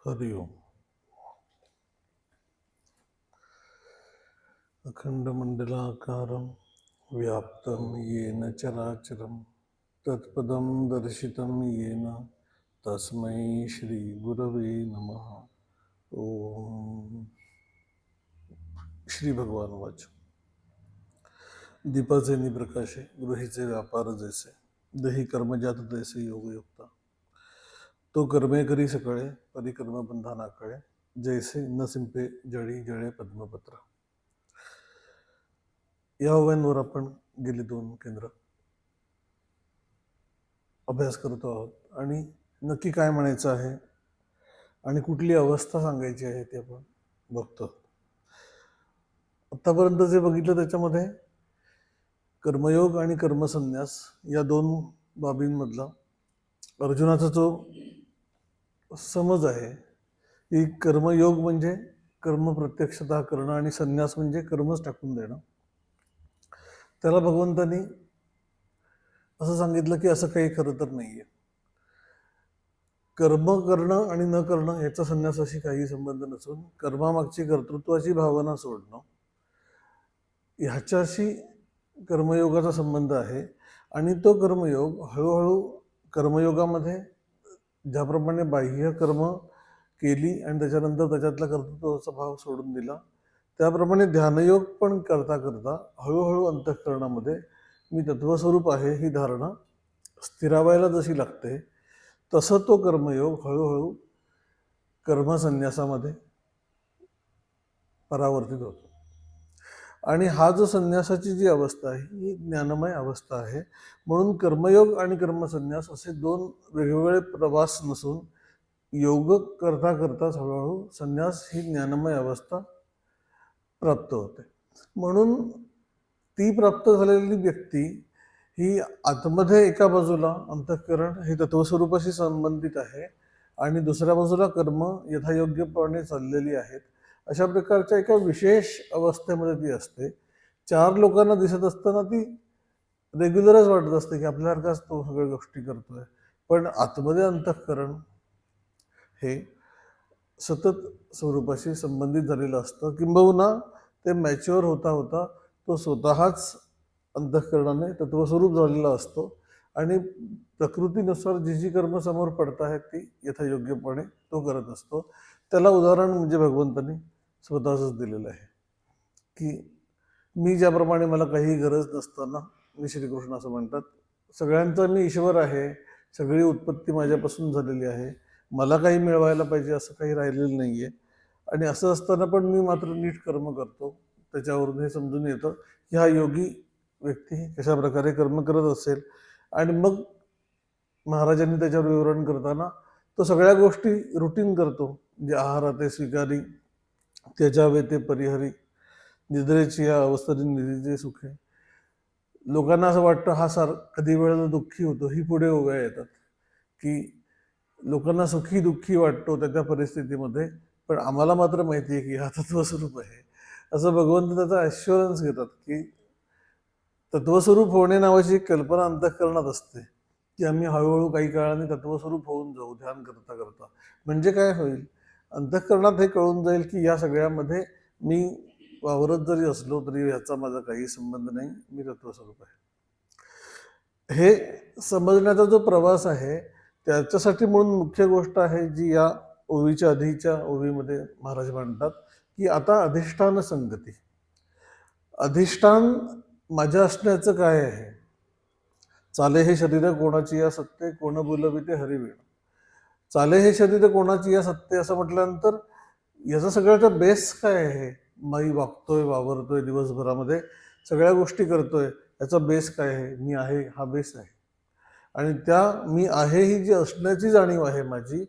हरि ओम. अखंडमंडलाकारं व्याप्तं येन चराचरं तत्पदं दर्शितं येन तस्मै श्री गुरवे नमः. ओम. श्री भगवान वाच. दीपाचे निप्रकाशे गृहीचे व्यापार जैसे दही कर्मजात तैसे योगयुक्ता तो कर्मे करी सकळे परिकर्म बंधना कळे जैसे न सिंपे जळी जळे पद्मपत्र. या ओव्यांवर आपण गेली 2 केंद्र अभ्यास करतो आहोत आणि नक्की काय म्हणायचं आहे आणि कुठली अवस्था सांगायची आहे ते आपण बघतो. आतापर्यंत जे बघितलं त्याच्यामध्ये कर्मयोग आणि कर्मसन्यास या 2 बाबींमधला अर्जुनाचा जो समज आहे की कर्मयोग म्हणजे कर्म प्रत्यक्षतः करणं आणि संन्यास म्हणजे कर्मच टाकून देणं. त्याला भगवंतांनी असं सांगितलं की असं काही खरं तर नाहीये. कर्म करणं आणि न करणं याचा संन्यासाशी काही संबंध नसून कर्मामागची कर्तृत्वाची भावना सोडणं ह्याच्याशी कर्मयोगाचा संबंध आहे. आणि तो कर्मयोग हळूहळू कर्मयोगामध्ये ज्याप्रमाणे बाह्य कर्म केली आणि त्याच्यानंतर त्याच्यातला कर्तृत्वाचा भाव सोडून दिला त्याप्रमाणे ध्यानयोग पण करता करता हळूहळू अंतःकरणामध्ये मी तत्वस्वरूप आहे ही धारणा स्थिरावायला जशी लागते तसं तो कर्मयोग हळूहळू कर्मसन्यासामध्ये परावर्तित होतो. आणि हा जो संन्यासाची जी अवस्था आहे ही ज्ञानमय अवस्था आहे. म्हणून कर्मयोग आणि कर्मसन्यास असे 2 वेगवेगळे प्रवास नसून योग करता करताच हळूहळू संन्यास ही ज्ञानमय अवस्था प्राप्त होते. म्हणून ती प्राप्त झालेली व्यक्ती ही आतमध्ये एका बाजूला अंतःकरण हे तत्वस्वरूपाशी संबंधित आहे आणि दुसऱ्या बाजूला कर्म यथायोग्यपणे चाललेली आहेत. अशा प्रकारच्या एका विशेष अवस्थेमध्ये ती असते. 4 लोकांना दिसत असताना ती रेग्युलरच वाटत असते की आपल्यासारखाच तो सगळ्या गोष्टी करतोय. पण आतमध्ये अंतःकरण हे सतत स्वरूपाशी संबंधित झालेलं असतं. किंबहुना ते मॅच्युअर होता होता तो स्वतःच अंतःकरणाने तत्वस्वरूप झालेला असतो आणि प्रकृतीनुसार जी जी कर्म समोर पडत आहेत ती यथायोग्यपणे तो करत असतो. त्याला उदाहरण म्हणजे भगवंतांनी स्वतःच दिलेलं आहे की मी ज्याप्रमाणे मला काही गरज नसताना मी श्रीकृष्ण असं म्हणतात सगळ्यांचा मी ईश्वर आहे, सगळी उत्पत्ती माझ्यापासून झालेली आहे, मला काही मिळवायला पाहिजे असं काही राहिलेलं नाहीये. आणि असं असताना पण मी मात्र नीट कर्म करतो. त्याच्यावरून हे समजून येतं की हा योगी व्यक्ती कशा प्रकारे कर्म करत असेल. आणि मग महाराजांनी त्याच्यावर विवरण करताना तो सगळ्या गोष्टी रुटीन करतो. म्हणजे आहार ते स्वीकारी त्याच्यावे ते परिहरी निद्रेची या अवस्थेने निधीचे सुखे. लोकांना असं वाटतं हा कधी वेळेला दुःखी होतो. ही पुढे ओव्या येतात की लोकांना सुखी दुःखी वाटतो त्या परिस्थितीमध्ये पण आम्हाला मात्र माहिती आहे की हा तत्वस्वरूप आहे असं भगवंत त्याचा ॲश्युरन्स घेतात की तत्वस्वरूप होणे नावाची कल्पना अंतःकरणात असते की आम्ही हळूहळू काही काळाने तत्वस्वरूप होऊन जाऊ ध्यान करता करता. म्हणजे काय होईल अंतःकरणात हे कळून जाईल की या सगळ्यामध्ये मी वावरत जरी असलो तरी याचा माझा काही संबंध नाही, मी तत्वस्वरूप आहे. हे समजण्याचा जो प्रवास आहे त्याच्यासाठी म्हणून मुख्य गोष्ट आहे जी या ओवीच्या आधीच्या ओवीमध्ये महाराज म्हणतात की आता अधिष्ठान संगती. अधिष्ठान माझ्या असण्याचं काय आहे. चाले हे शरीर कोणाची या सत्ते कोण बोलविते हरिवीण. चाले हे शरीर कोणाची या सत्ते असं म्हटल्यानंतर याचा सगळ्याचा बेस काय आहे. मी वागतोय वावरतोय दिवसभरामध्ये सगळ्या गोष्टी करतोय याचा बेस काय आहे. मी आहे हा बेस आहे. आणि त्या मी आहे ही जी असण्याची जाणीव आहे माझी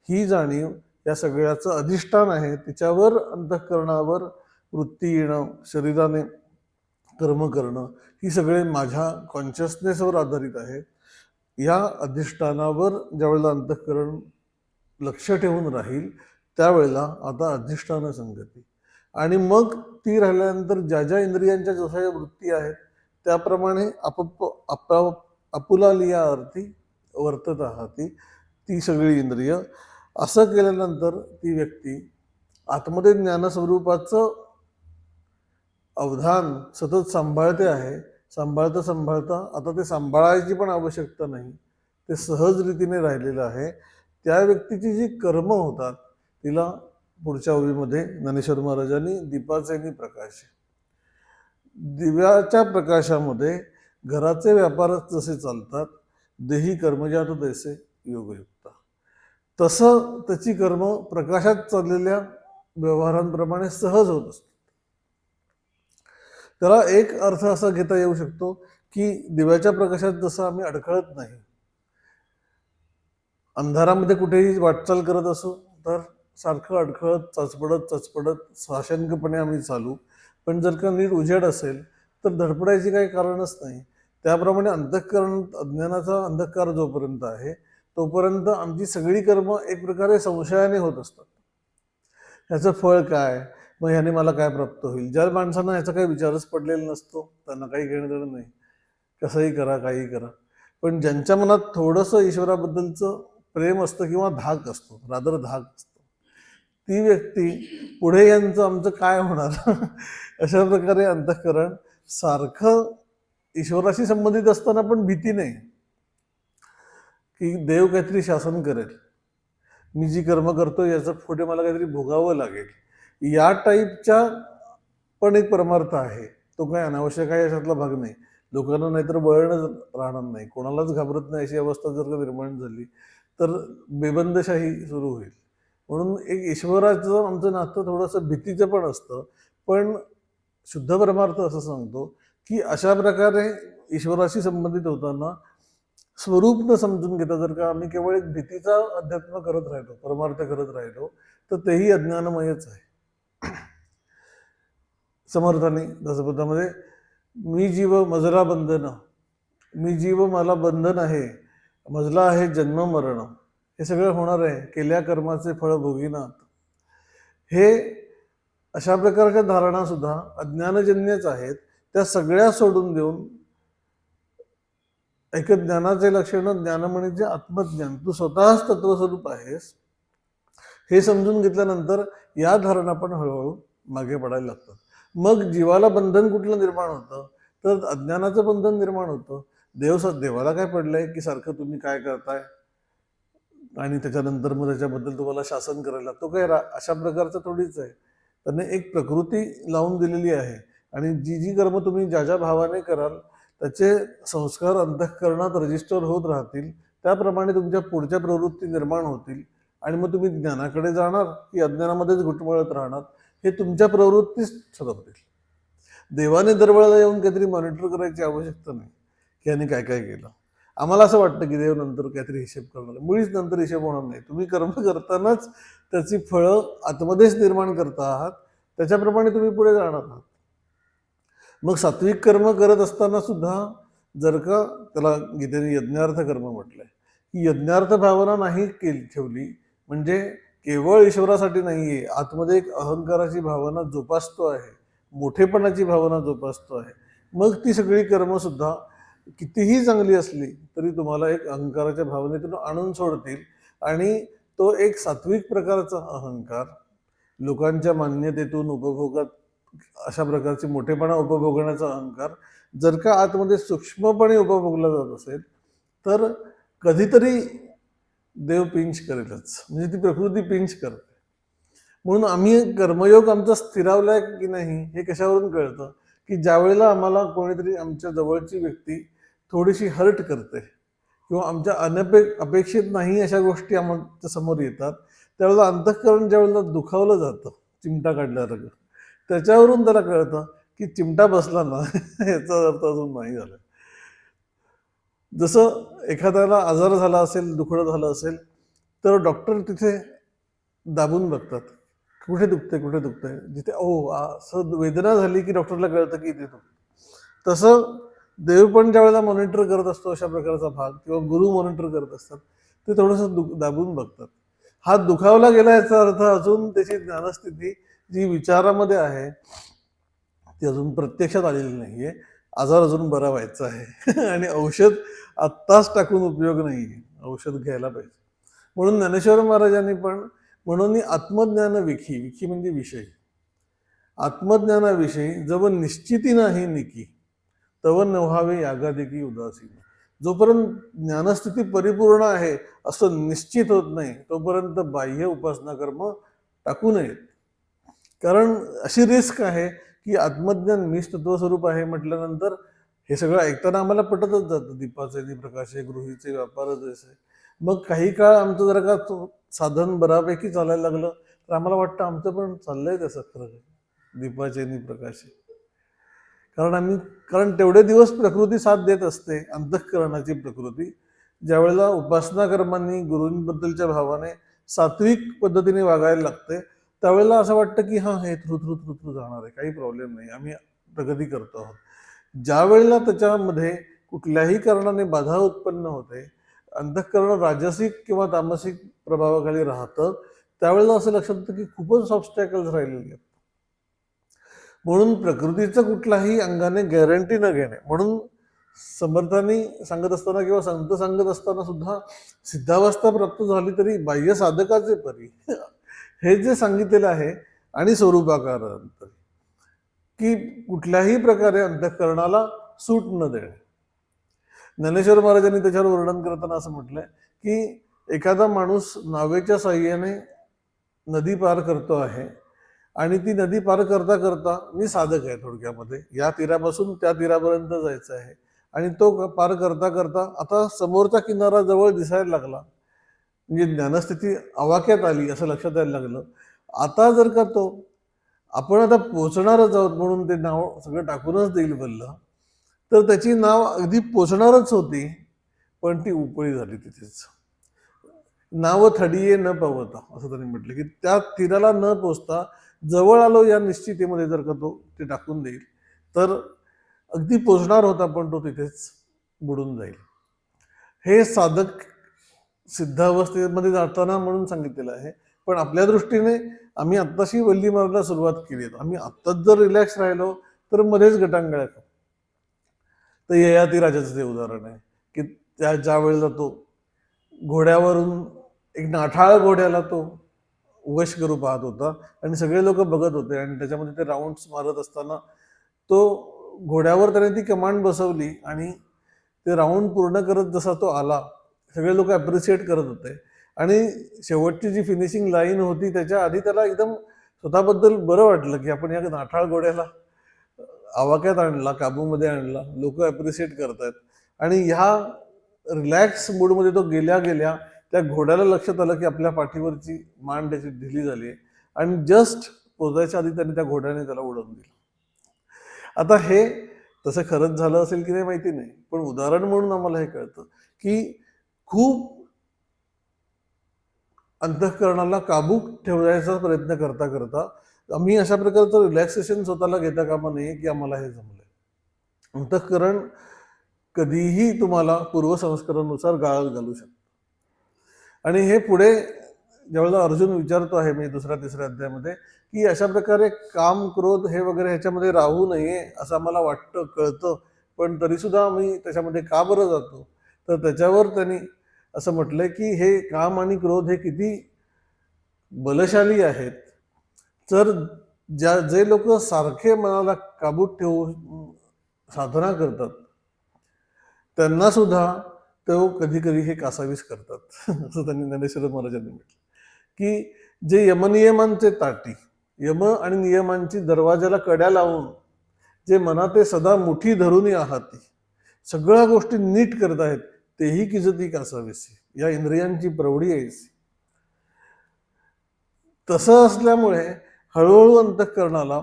ही जाणीव या सगळ्याचं अधिष्ठान आहे. तिच्यावर अंतःकरणावर वृत्ती येणं शरीराने कर्म करणं ही सगळे माझ्या कॉन्शियसनेसवर आधारित आहे. या अधिष्ठानावर ज्यावेळेला अंतःकरण लक्ष ठेवून राहील त्यावेळेला आता अधिष्ठान संगती. आणि मग ती राहिल्यानंतर ज्या ज्या इंद्रियांच्या जशा वृत्ती आहेत त्याप्रमाणे आपुला लिया अर्थी वर्तत आहाती ती सगळी इंद्रिय असं केल्यानंतर ती व्यक्ती आतमध्ये ज्ञानस्वरूपाचं अवधान सतत सांभाळते आहे. सांभाळता सांभाळता आता ते सांभाळायची पण आवश्यकता नाही, ते सहज रीतीने राहिलेलं आहे. त्या व्यक्तीची जी कर्म होतात तिला पुढच्या ओळीमध्ये ज्ञानेश्वर महाराजांनी दीपाचे प्रकाश, दिव्याच्या प्रकाशामध्ये घराचे व्यापार जसे चालतात, देही कर्मजात तैसे योगयुक्त, तसं त्याची कर्म प्रकाशात चाललेल्या व्यवहारांप्रमाणे सहज होत असतात. त्याला एक अर्थ असा घेता येऊ शकतो की दिव्याच्या प्रकाशात जसं आम्ही अडखळत नाही, अंधारामध्ये कुठेही वाटचाल करत असो तर सारखं अडखळत चचपडत साशंकपणे आम्ही चालू, पण जर का नीट उजेड असेल तर धडपडायची काही कारणच नाही. त्याप्रमाणे अंतःकरण, अज्ञानाचा अंधकार जोपर्यंत आहे तोपर्यंत आमची सगळी कर्म एक प्रकारे संशयाने होत असतात. ह्याचं फळ काय, मग ह्याने मला काय प्राप्त होईल. ज्या माणसांना ह्याचा काही विचारच पडलेला नसतो त्यांना काही घेणं देणं नाही, कसंही करा काही करा. पण ज्यांच्या मनात थोडंसं ईश्वराबद्दलचं प्रेम असतं किंवा धाक असतो, रादर धाक असतो, ती व्यक्ती पुढे यांचं आमचं काय होणार अशा प्रकारे अंतःकरण सारखं ईश्वराशी संबंधित असताना पण भीती नाही की देव काहीतरी शासन करेल, मी जी कर्म करतो याचं पुढे मला काहीतरी भोगावं लागेल, या टाईपच्या पण एक परमार्थ आहे. तो काय अनावश्यक आहे याच्यातला भाग नाही. लोकांना नाहीतर वळणच राहणार नाही, कोणालाच घाबरत नाही अशी अवस्था जर का निर्माण झाली तर बेबंदशाही सुरू होईल. म्हणून एक ईश्वराचं आमचं नातं थोडंसं भीतीचं पण असतं, पण शुद्ध परमार्थ असं सांगतो की अशा प्रकारे ईश्वराशी संबंधित होताना स्वरूप न समजून घेता जर का आम्ही केवळ एक भीतीचा अध्यात्म करत राहिलो, परमार्थ करत राहिलो तर तेही अज्ञानमयच आहे. समर्थांनी दशपथामध्ये मी जीव मजला बंधन, मी जीव मला बंधन आहे, मजला आहे जन्म मरण, हे सगळं होणार आहे, केल्या कर्माचे फळ भोगीनाथ. हे अशा प्रकारच्या धारणा सुद्धा अज्ञानजन्यच आहेत. त्या सगळ्या सोडून देऊन एक ज्ञानाचे लक्षण, ज्ञानमणीचे आत्मज्ञान, तू स्वतःच तत्वस्वरूप आहेस, हे समजून घेतल्यानंतर या धारणा पण हळूहळू मागे पडायला लागतात. मग जीवाला बंधन कुठलं निर्माण होतं तर अज्ञानाचं बंधन निर्माण होतं. देवाला काय पडलंय की सारखं तुम्ही काय करताय आणि त्याच्यानंतर मग त्याच्याबद्दल तुम्हाला शासन करायला, तो काय अशा प्रकारचं थोडीच आहे. त्याने एक प्रकृती लावून दिलेली आहे आणि जी जी कर्म तुम्ही ज्या ज्या भावाने कराल त्याचे संस्कार अंतःकरणात रजिस्टर होत राहतील, त्याप्रमाणे तुमच्या पुढच्या प्रवृत्ती निर्माण होतील आणि मग तुम्ही ज्ञानाकडे जाणार की अज्ञानामध्येच घुटमळत राहणार, हे तुमच्या प्रवृत्तीच ठरवतील. देवाने दरवेळेला येऊन काहीतरी मॉनिटर करायची आवश्यकता नाही की यांनी काय काय केलं. आम्हाला असं वाटतं की देव नंतर काहीतरी हिशेब करणार, मुळीच नंतर हिशेब होणार नाही. तुम्ही कर्म करतानाच त्याची फळं आतमध्येच निर्माण करता आहात, त्याच्याप्रमाणे तुम्ही पुढे जाणार आहात. मग सात्विक कर्म करत असताना सुद्धा जर का त्याला गीतेने यज्ञार्थ कर्म म्हटलंय, की यज्ञार्थ भावना नाही ठेवली म्हणजे केवळ ईश्वरासाठी नाहीये, आतमध्ये एक अहंकाराची भावना जोपासतो आहे, मोठेपणाची भावना जोपासतो आहे, मग ती सगळी कर्म सुद्धा कितीही चांगली असली तरी तुम्हाला एक अहंकाराच्या भावनेतून आणून सोडतील. आणि तो एक सात्विक प्रकारचा अहंकार, लोकांच्या मान्यतेतून उपभोगात अशा प्रकारचे मोठेपणा उपभोगण्याचा अहंकार जर का आतमध्ये सूक्ष्मपणे उपभोगला जात असेल तर कधीतरी देव पिंच करेलच, म्हणजे ती प्रकृती पिंच करते. म्हणून आम्ही कर्मयोग आमचा स्थिरावलाय की नाही हे कशावरून कळतं की ज्या वेळेला आम्हाला कोणीतरी आमच्या जवळची व्यक्ती थोडीशी हर्ट करते किंवा आमच्या अपेक्षित नाही अशा गोष्टी आमच्या समोर येतात, त्यावेळेला अंतःकरण ज्या वेळेला दुखावलं जातं चिमटा काढल्यासारखं, त्याच्यावरून त्याला कळतं की चिमटा बसला ना याचा अर्थ अजून नाही झाला. जसं एखाद्याला आजार झाला असेल, दुखणं झालं असेल तर डॉक्टर तिथे दाबून बघतात, कुठे दुखतंय, जिथे असं वेदना झाली की डॉक्टरला कळतं की इथे दुखतं. तसं देव पण ज्या वेळेला मॉनिटर करत असतो अशा प्रकारचा भाग, किंवा गुरु मॉनिटर करत असतात, ते थोडंसं दाबून बघतात. हा दुखावला गेला याचा अर्थ अजून त्याची ज्ञानस्थिती जी विचारामध्ये आहे ती अजून प्रत्यक्षात आलेली नाहीये, आजार अजून बरा व्हायचा आहे आणि औषध आत्ताच टाकून उपयोग नाहीये, औषध घ्यायला पाहिजे. म्हणून ज्ञानेश्वर महाराजांनी पण म्हणून आत्मज्ञान विखी, विखी म्हणजे विषय, आत्मज्ञानाविषयी जव निश्चिती नाही निकी तव नव्हावे यागादेखी उदासीन. जोपर्यंत ज्ञानस्थिती परिपूर्ण आहे असं निश्चित होत नाही तोपर्यंत बाह्य उपासना कर्म टाकू नयेत. कारण अशी रिस्क आहे की आत्मज्ञान मीच तत्वस्वरूप आहे म्हटल्यानंतर हे सगळं ऐकताना आम्हाला पटतच जातं, दीपाचे प्रकाशे गृहीचे व्यापार जैसे. मग काही काळ आमचं जर का साधन बऱ्यापैकी चालायला लागलं तर आम्हाला वाटतं आमचं पण चाललंय तसं खरं दीपाचे प्रकाशे. कारण तेवढे दिवस प्रकृती साथ देत असते, अंतःकरणाची प्रकृती. ज्यावेळेला उपासना कर्मांनी गुरूंबद्दलच्या भावाने सात्विक पद्धतीने वागायला लागते त्यावेळेला असं वाटतं की हा हे थ्रू जाणार आहे, काही प्रॉब्लेम नाही, आम्ही प्रगती करतो आहोत. ज्या वेळेला त्याच्यामध्ये कुठल्याही कारणाने बाधा उत्पन्न होते, अंतःकरण राजसिक किंवा तामसिक प्रभावाखाली राहतं, त्यावेळेला असं लक्षात येतं की खूपच ऑब्स्टॅकल्स राहिलेले आहेत. म्हणून प्रकृतीचं कुठलाही अंगाने गॅरंटी न घेणे. म्हणून समर्थांनी सांगत असताना किंवा संत सांगत असताना सुद्धा सिद्धावस्था प्राप्त झाली तरी बाह्य साधकाचे परी हे जे सांगितलेलं आहे आणि स्वरूपाकार की कुठल्याही प्रकारे अंतःकरणाला सूट न देणे. ज्ञानेश्वर महाराजांनी त्याच्यावर वर्णन करताना असं म्हटलंय की एखादा माणूस नावेच्या साह्याने नदी पार करतो आहे आणि ती नदी पार करता करता, मी साधक आहे थोडक्यामध्ये, या तीरापासून त्या तीरापर्यंत जायचं आहे आणि तो पार करता करता आता समोरचा किनारा जवळ दिसायला लागला, म्हणजे ज्ञानस्थिती आवाक्यात आली असं लक्षात यायला लागलं. आता जर का तो आपण आता पोचणारच आहोत म्हणून ते नाव सगळं टाकूनच देईल बोललं तर त्याची नाव अगदी पोचणारच होती, पण ती उपळी झाली तिथेच. नाव थडिये न पवता असं त्यांनी म्हटलं की त्या तीराला न पोचता जवळ आलो या निश्चितीमध्ये जर का तो ते टाकून देईल तर अगदी पोचणार होता पण तो तिथेच बुडून जाईल. हे साधक सिद्धावस्थेमध्ये जाताना म्हणून सांगितलेलं आहे. पण आपल्या दृष्टीने आम्ही आत्ताशी वल्ली मारायला सुरुवात केली, आम्ही आत्ताच जर रिलॅक्स राहिलो तर मध्येच गटांगळ्या. तर ययाती राजाचं ते उदाहरण आहे की त्या ज्या वेळेला तो घोड्यावरून एक नाठाळ घोड्याला तो वश करू पाहत होता आणि सगळे लोक बघत होते आणि त्याच्यामध्ये ते राऊंड्स मारत असताना तो घोड्यावर त्याने ती कमांड बसवली आणि ते राऊंड पूर्ण करत जसा तो आला सगळे लोक अप्रिशिएट करत होते आणि शेवटची जी फिनिशिंग लाईन होती त्याच्या आधी त्याला एकदम स्वतःबद्दल बरं वाटलं की आपण या नाठाळ घोड्याला आवाक्यात आणला, काबूमध्ये आणला, लोक अप्रिशिएट करतायत. आणि ह्या रिलॅक्स मूडमध्ये तो गेल्या त्या घोड्याला लक्षात आलं की आपल्या पाठीवरची मान त्याची ढिली झाली आणि जस्ट पोचायच्या आधी त्यांनी त्या घोड्याने त्याला उडवून दिलं. आता हे तसं खरंच झालं असेल की नाही माहिती नाही, पण उदाहरण म्हणून आम्हाला हे कळतं की खूप अंतःकरणाला काबू ठेवायचा प्रयत्न करता करता आम्ही अशा प्रकारचं रिलॅक्सेशन स्वतःला घेता कामा नये की आम्हाला हे जमलंय. अंतःकरण कधीही तुम्हाला पूर्वसंस्कारानुसार गाळ घालू शकतो. आणि हे पुढे ज्यावेळेला अर्जुन विचारतो आहे म्हणजे दुसऱ्या तिसऱ्या अध्यायामध्ये की अशा प्रकारे काम क्रोध हे वगैरे ह्याच्यामध्ये राहू नये असं आम्हाला वाटतं, कळतं, पण तरी सुद्धा आम्ही त्याच्यामध्ये का बरं जातो. तर त्याच्यावर त्यांनी असं म्हटलंय की हे काम आणि क्रोध हे किती बलशाली आहेत. तर जे लोक सारखे मनाला काबूत ठेवून साधना करतात त्यांना सुद्धा तो कधी कधी हे कासावीस करतात असं त्यांनी ज्ञानेश्वर महाराजांनी म्हटलं की जे यमनियमांचे ताटी, यम आणि नियमांची दरवाजाला कड्या लावून जे मनात सदा मुठी धरून आहात सगळ्या गोष्टी नीट करत आहेत तेही किजती कासावीसी, या इंद्रियांची प्रौढी आहे. तसं असल्यामुळे हळूहळू अंतःकरणाला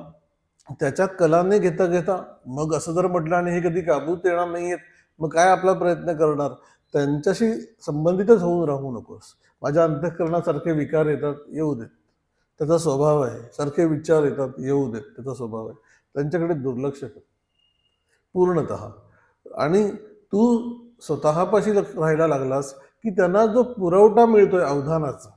त्याच्या कलाने घेता घेता मग असं जर म्हटलं आणि हे कधी काबूत येणार नाहीयेत मग काय आपला प्रयत्न करणार, त्यांच्याशी संबंधितच होऊन राहू नकोस. माझ्या अंतःकरणासारखे विकार येतात, येऊ देत, त्याचा स्वभाव आहे. सारखे विचार येतात, येऊ देत, त्याचा स्वभाव आहे. त्यांच्याकडे दुर्लक्ष कर पूर्णतः. आणि तू स्वतःपाशी राहायला लागलास की त्यांना जो पुरवठा मिळतोय अवधानाचा,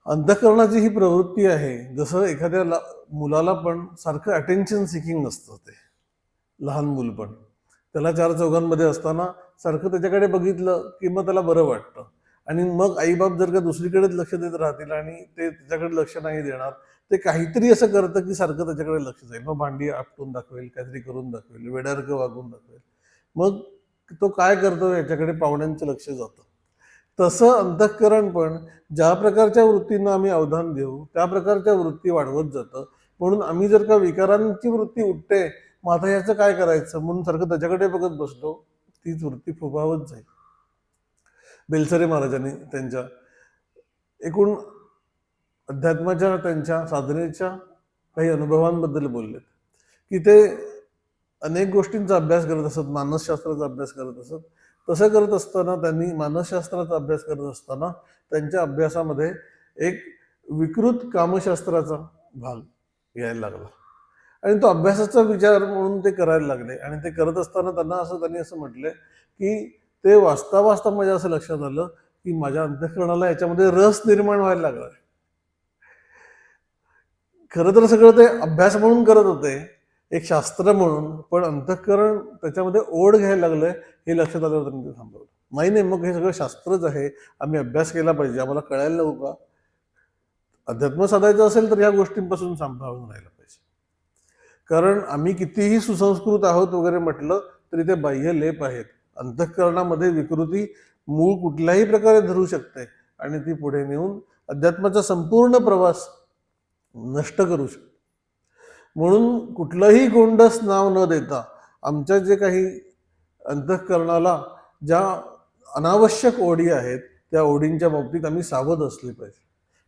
अंतःकरणाची ही प्रवृत्ती आहे. जसं एखाद्या मुलाला पण सारखं अटेन्शन सिकिंग असतं, ते लहान मूल पण त्याला चार चौघांमध्ये असताना सारखं त्याच्याकडे बघितलं की मग त्याला बरं वाटतं आणि मग आईबाप जर का दुसरीकडेच लक्ष देत राहतील आणि ते त्याच्याकडे लक्ष नाही देणार, ते काहीतरी असं करतं की सारखं त्याच्याकडे लक्ष जाईल. मग भांडी आपटून दाखवेल, काहीतरी करून दाखवेल, वेड्यासारखं वागून दाखवेल. मग तो काय करतो याच्याकडे पाहुण्यांचं लक्ष जातं. तसं अंतःकरण पण ज्या प्रकारच्या वृत्तींना आम्ही अवधान देऊ त्या प्रकारच्या वृत्ती वाढवत जातं. म्हणून आम्ही जर का विकारांची वृत्ती उठते, मग आता याचं काय करायचं म्हणून सारखं त्याच्याकडे बघत बसलो, तीच वृत्ती फुगावत जाईल. बेलसरे महाराजांनी त्यांच्या एकूण अध्यात्माच्या त्यांच्या साधनेच्या काही अनुभवांबद्दल बोललेत की ते अनेक गोष्टींचा अभ्यास करत असत, मानसशास्त्राचा अभ्यास करत असत. तसं करत असताना त्यांनी मानसशास्त्राचा अभ्यास करत असताना त्यांच्या अभ्यासामध्ये एक विकृत कामशास्त्राचा भाग यायला लागला आणि तो अभ्यासाचा विचार म्हणून ते करायला लागले. आणि ते करत असताना त्यांनी असं म्हटलं की ते वाचता वाचता माझ्या असं लक्षात आलं की माझ्या अंतःकरणाला याच्यामध्ये रस निर्माण व्हायला लागला. खरं तर सगळं ते अभ्यास म्हणून करत होते, एक शास्त्र म्हणून, पण अंतःकरण त्याच्यामध्ये ओढ घ्यायला लागलंय हे लक्षात आल्यावर त्यांनी ते थांबवलं. नाही मग हे सगळं शास्त्रच आहे, आम्ही अभ्यास केला पाहिजे, आम्हाला कळायला नको का? अध्यात्म साधायचं असेल तर ह्या गोष्टींपासून सांभाळून राहायला पाहिजे. कारण आम्ही कितीही सुसंस्कृत आहोत वगैरे म्हटलं तरी ते बाह्य लेप आहेत. अंतःकरणामध्ये विकृती मूळ कुठल्याही प्रकारे धरू शकते आणि ती पुढे नेऊन अध्यात्माचा संपूर्ण प्रवास नष्ट करू शकते. म्हणून कुठलंही गोंडस नाव न देता आमच्या जे काही अंतःकरणाला ज्या अनावश्यक ओढी आहेत त्या ओढींच्या बाबतीत आम्ही सावध असले पाहिजे.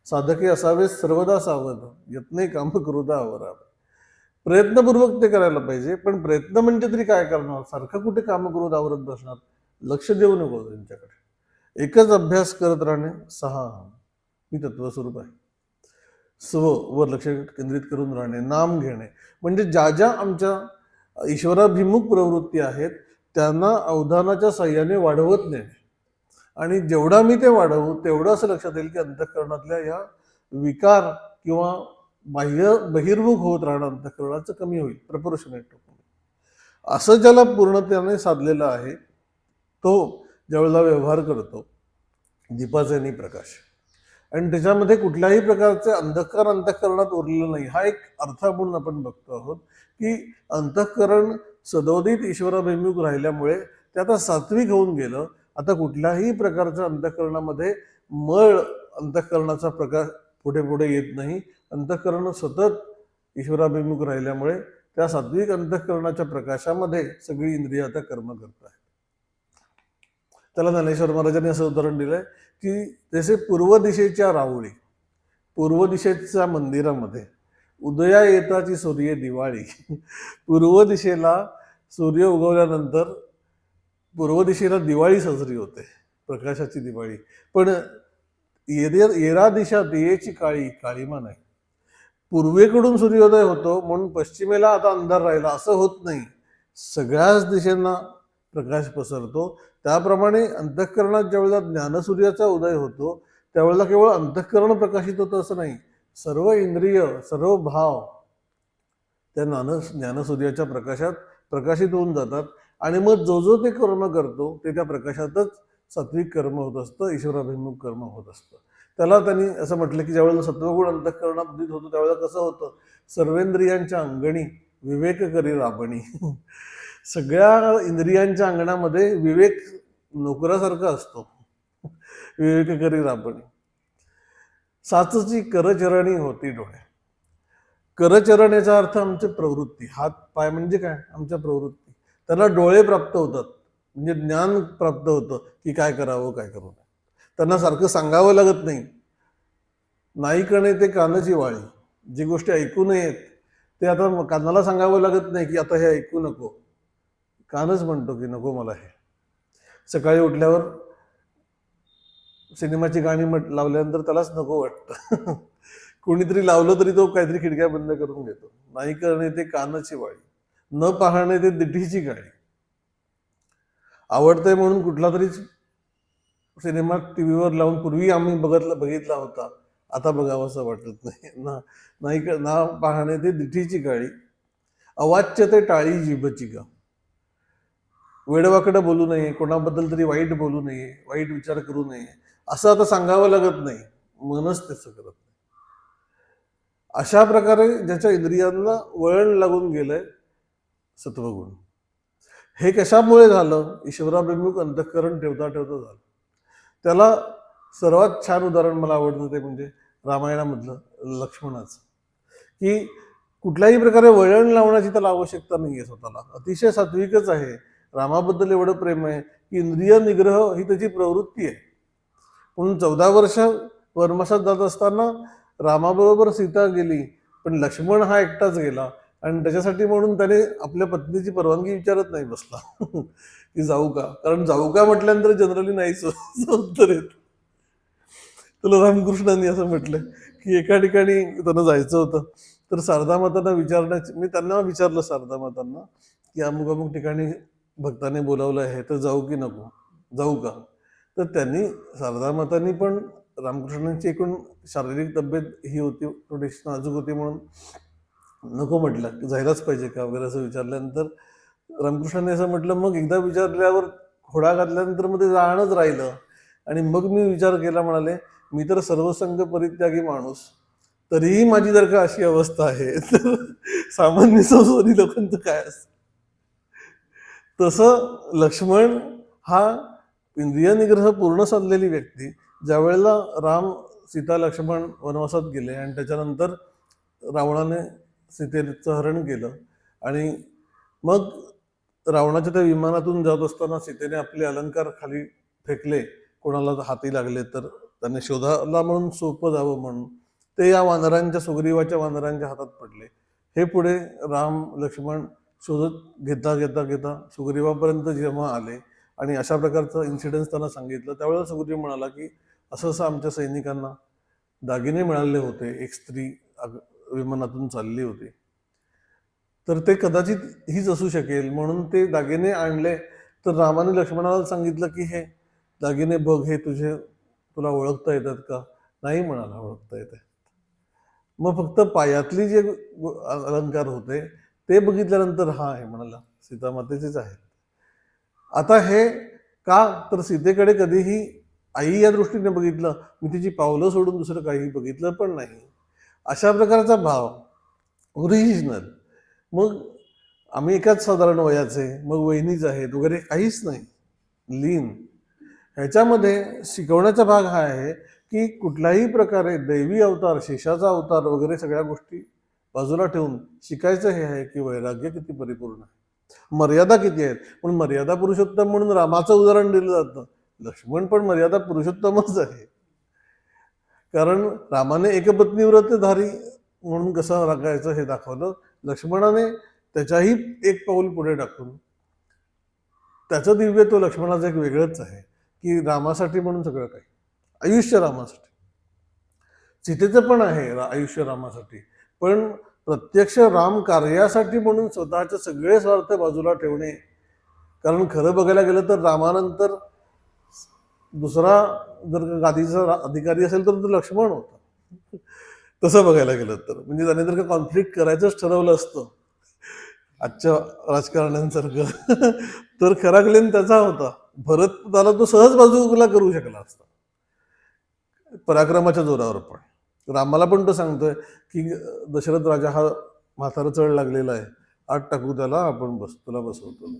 साधके असावे सर्वदा सावध, यत्ने काम करूदा आवरा. प्रयत्नपूर्वक ते करायला पाहिजे, पण प्रयत्न म्हणजे तरी काय करणार? सारखं कुठे काम करून आवरत बसणार? लक्ष देऊ नको त्यांच्याकडे. एकच अभ्यास करत राहणे. 6 मी तत्वस्वरूप आहे. स्व वर लक्ष केंद्रित करून राहणे, नाम घेणे, म्हणजे ज्या ज्या आमच्या ईश्वराभिमुख प्रवृत्ती आहेत त्यांना अवधानाच्या साह्याने वाढवत नेणे. आणि जेवढा मी ते वाढवू तेवढं असं लक्षात येईल की अंतःकरणातल्या या विकार किंवा बहिर्मुख होत राहणं अंतःकरणाचं कमी होईल, प्रपोर्शनेट. असं ज्याला पूर्णतेने साधलेलं आहे तो ज्यावेळेला व्यवहार करतो दीपाचे प्रकाश, आणि त्याच्यामध्ये कुठल्याही प्रकारचे अंधकार अंतःकरणात उरलेलं नाही. हा एक अर्थ म्हणून आपण बघतो आहोत की अंतःकरण सदोदित ईश्वराभिमुख राहिल्यामुळे ते आता सात्विक होऊन गेलं. आता कुठल्याही प्रकारच्या अंतःकरणामध्ये मळ अंतःकरणाचा प्रकाश पुढे पुढे येत नाही. अंतःकरण सतत ईश्वराभिमुख राहिल्यामुळे त्या सात्विक अंतःकरणाच्या प्रकाशामध्ये सगळी इंद्रिय आता कर्म करत आहेत. त्याला ज्ञानेश्वर महाराजांनी असं उदाहरण दिलंय की जसे पूर्व दिशेच्या राऊळी, पूर्व दिशेच्या मंदिरामध्ये उदया येताची सूर्य दिवाळी. पूर्व दिशेला सूर्य उगवल्यानंतर पूर्व दिशेला दिवाळी साजरी होते, प्रकाशाची दिवाळी. पण येरा दिशा दियेची काळी, काळीमा नाही. पूर्वेकडून सूर्योदय होतो म्हणून पश्चिमेला आता अंधार राहिला असं होत नाही. सगळ्याच दिशेंना प्रकाश पसरतो. त्याप्रमाणे अंतःकरणात ज्यावेळेला ज्ञानसूर्याचा उदय होतो त्यावेळेला केवळ अंतःकरण प्रकाशित होतं असं नाही, सर्व इंद्रिय, सर्व भाव त्या ज्ञानसूर्याच्या प्रकाशात प्रकाशित होऊन जातात. आणि मग जो जो ते कर्म करतो ते त्या प्रकाशातच सात्विक कर्म होत असतं, ईश्वराभिमुख कर्म होत असतं. त्याला त्यांनी असं म्हटलं की ज्यावेळेला सत्वगुण अंतःकरणात उदित होतो त्यावेळेला कसं होतं, सर्वेंद्रियांच्या अंगणी विवेक करी राबणी. सगळ्या इंद्रियांच्या अंगणामध्ये विवेक नोकरासारखा असतो. विवेक करी राबणी. साचची करचरणी होती डोळे. करचरण याचा अर्थ आमची प्रवृत्ती, हात पाय म्हणजे काय, आमच्या प्रवृत्ती. त्यांना डोळे प्राप्त होतात म्हणजे ज्ञान प्राप्त होतं की काय करावं काय करू नये. त्यांना सारखं सांगावं लागत नाही. नाईकणे ते कानाची वाळी, जी गोष्टी ऐकू नयेत ते आता कानाला सांगावं लागत नाही की आता हे ऐकू नको. कानच म्हणतो की नको मला हे. सकाळी उठल्यावर सिनेमाची गाणी लावल्यानंतर त्यालाच नको वाटतं. कोणीतरी लावलं तरी तो काहीतरी खिडक्या बंद करून घेतो. नाही करणे ते कानाची वाळी, न पाहणे ते दिठीची गाडी. आवडतंय म्हणून कुठला तरी सिनेमा टीव्हीवर लावून पूर्वी आम्ही बघितला होता, आता बघावं असं वाटत नाही. ना पाहणे ते दिठीची गाडी, अवाच्य ते टाळी जिभची गा. वेडवाकडं बोलू नये, कोणाबद्दल तरी वाईट बोलू नये, वाईट विचार करू नये. असं आता सांगावं लागत नाही, मनच त्याचं करत नाही. अशा प्रकारे ज्याच्या इंद्रियांना वळण लागून गेलंय सत्वगुण, हे कशामुळे झालं? ईश्वराभिमुख अंतःकरण ठेवता ठेवता झालं. त्याला सर्वात छान उदाहरण मला आवडतं ते म्हणजे रामायणामधलं लक्ष्मणाचं, की कुठल्याही प्रकारे वळण लावण्याची त्याला आवश्यकता नाहीये. स्वतःला अतिशय सात्विकच आहे. रामाबद्दल एवढं प्रेम आहे की इंद्रिय निग्रह ही त्याची प्रवृत्ती आहे. म्हणून 14 वर्ष वनवासात जात असताना रामाबरोबर सीता गेली, पण लक्ष्मण हा एकटाच गेला. आणि त्याच्यासाठी म्हणून त्याने आपल्या पत्नीची परवानगी विचारत नाही बसला की जाऊ का, कारण जाऊ का म्हटल्यानंतर जनरली नाहीच उत्तर येत. तुला रामकृष्णांनी असं म्हटलं की एका ठिकाणी त्यांना जायचं होतं, तर शारदा मातांना विचारण्याची, मी त्यांना विचारलं शारदा मातांना की अमुक अमुक ठिकाणी भक्ताने बोलावलं आहे, तर जाऊ की नको, जाऊ का? तर त्यांनी, शारदा मातांनी पण, रामकृष्णांची एकूण शारीरिक तब्येत ही होती, थोडीशी नाजूक होती, म्हणून नको म्हटलं, जायलाच पाहिजे का वगैरे असं विचारल्यानंतर रामकृष्णांनी असं म्हटलं, मग एकदा विचारल्यावर खोडा घातल्यानंतर मग ते जाणच राहिलं. आणि मग मी विचार केला, म्हणाले, मी तर सर्वसंग परित्यागी माणूस, तरीही माझी जर का अशी अवस्था आहे, तर सामान्य संसारी लोकांचं काय असतं? तसं लक्ष्मण हा इंद्रिय निग्रह पूर्ण साधलेली व्यक्ती, ज्या वेळेला राम, सीता, लक्ष्मण वनवासात गेले आणि त्याच्यानंतर रावणाने सीतेचं हरण केलं, आणि मग रावणाच्या त्या विमानातून जात असताना सीतेने आपले अलंकार खाली फेकले, कोणाला हाती लागले तर त्याने शोधायला म्हणून सोपं जावं म्हणून, ते या वानरांच्या, सुग्रीवाच्या वानरांच्या हातात पडले. हे पुढे राम लक्ष्मण शोधत घेता घेता घेता सुग्रीवापर्यंत जेव्हा आले आणि अशा प्रकारचं इन्सिडेन्स त्यांना सांगितलं, त्यावेळेला सुग्रीव म्हणाला की असं असं आमच्या सैनिकांना दागिने मिळाले होते, एक स्त्री विमानातून चालली होती, तर ते कदाचित हीच असू शकेल, म्हणून ते दागिने आणले. तर रामाने लक्ष्मणाला सांगितलं की हे दागिने बघ, हे तुला ओळखता येतात का? नाही म्हणाला, ओळखता येत. मग फक्त पायातली जे अलंकार होते ते बघितल्यानंतर हा आहे म्हणाला, सीतामातेचेच आहेत. आता हे का? तर सीतेकडे कधीही आई या दृष्टीने बघितलं, मी तिची पावलं सोडून दुसरं काही बघितलं पण नाही, अशा प्रकारचा भाव ओरिजिनल. मग आम्ही एकाच साधारण वयाचे, मग वहिनीच आहेत वगैरे काहीच नाही, लीन. ह्याच्यामध्ये शिकवण्याचा भाग हा आहे की कुठल्याही प्रकारे दैवी अवतार, शेषाचा अवतार वगैरे सगळ्या गोष्टी बाजूला ठेवून शिकायचं हे आहे की वैराग्य किती परिपूर्ण आहे, मर्यादा किती आहेत. म्हणून मर्यादा पुरुषोत्तम म्हणून रामाचं उदाहरण दिलं जातं. लक्ष्मण पण मर्यादा पुरुषोत्तमच आहे, कारण रामाने एकपत्नी व्रतधारी म्हणून कसं राखायचं हे दाखवलं, लक्ष्मणाने त्याच्याही एक पाऊल पुढे टाकून त्याचं दिव्यत्व लक्ष्मणाचं एक वेगळंच आहे की रामासाठी म्हणून सगळं काही, आयुष्य रामासाठी. सीतेचं पण आहे आयुष्य रामासाठी, पण प्रत्यक्ष राम कार्यासाठी म्हणून स्वतःचे सगळे स्वार्थ बाजूला ठेवणे. कारण खरं बघायला गेलं तर रामानंतर दुसरा जर गादीचा अधिकारी असेल तर तो लक्ष्मण होता, तसं बघायला गेलं तर. म्हणजे त्याने जर का कॉन्फ्लिक्ट करायचंच ठरवलं असतं आजच्या राजकारण्यांसारखं, तर खरा क्लेम त्याचा होता. भरत त्याला तो सहज बाजूला करू शकला असता पराक्रमाच्या जोरावर. पण रामाला पण तो सांगतोय की दशरथ राजा हा म्हातारा चढ लागलेला आहे, आत टाकू त्याला, आपण तुला बसवतो.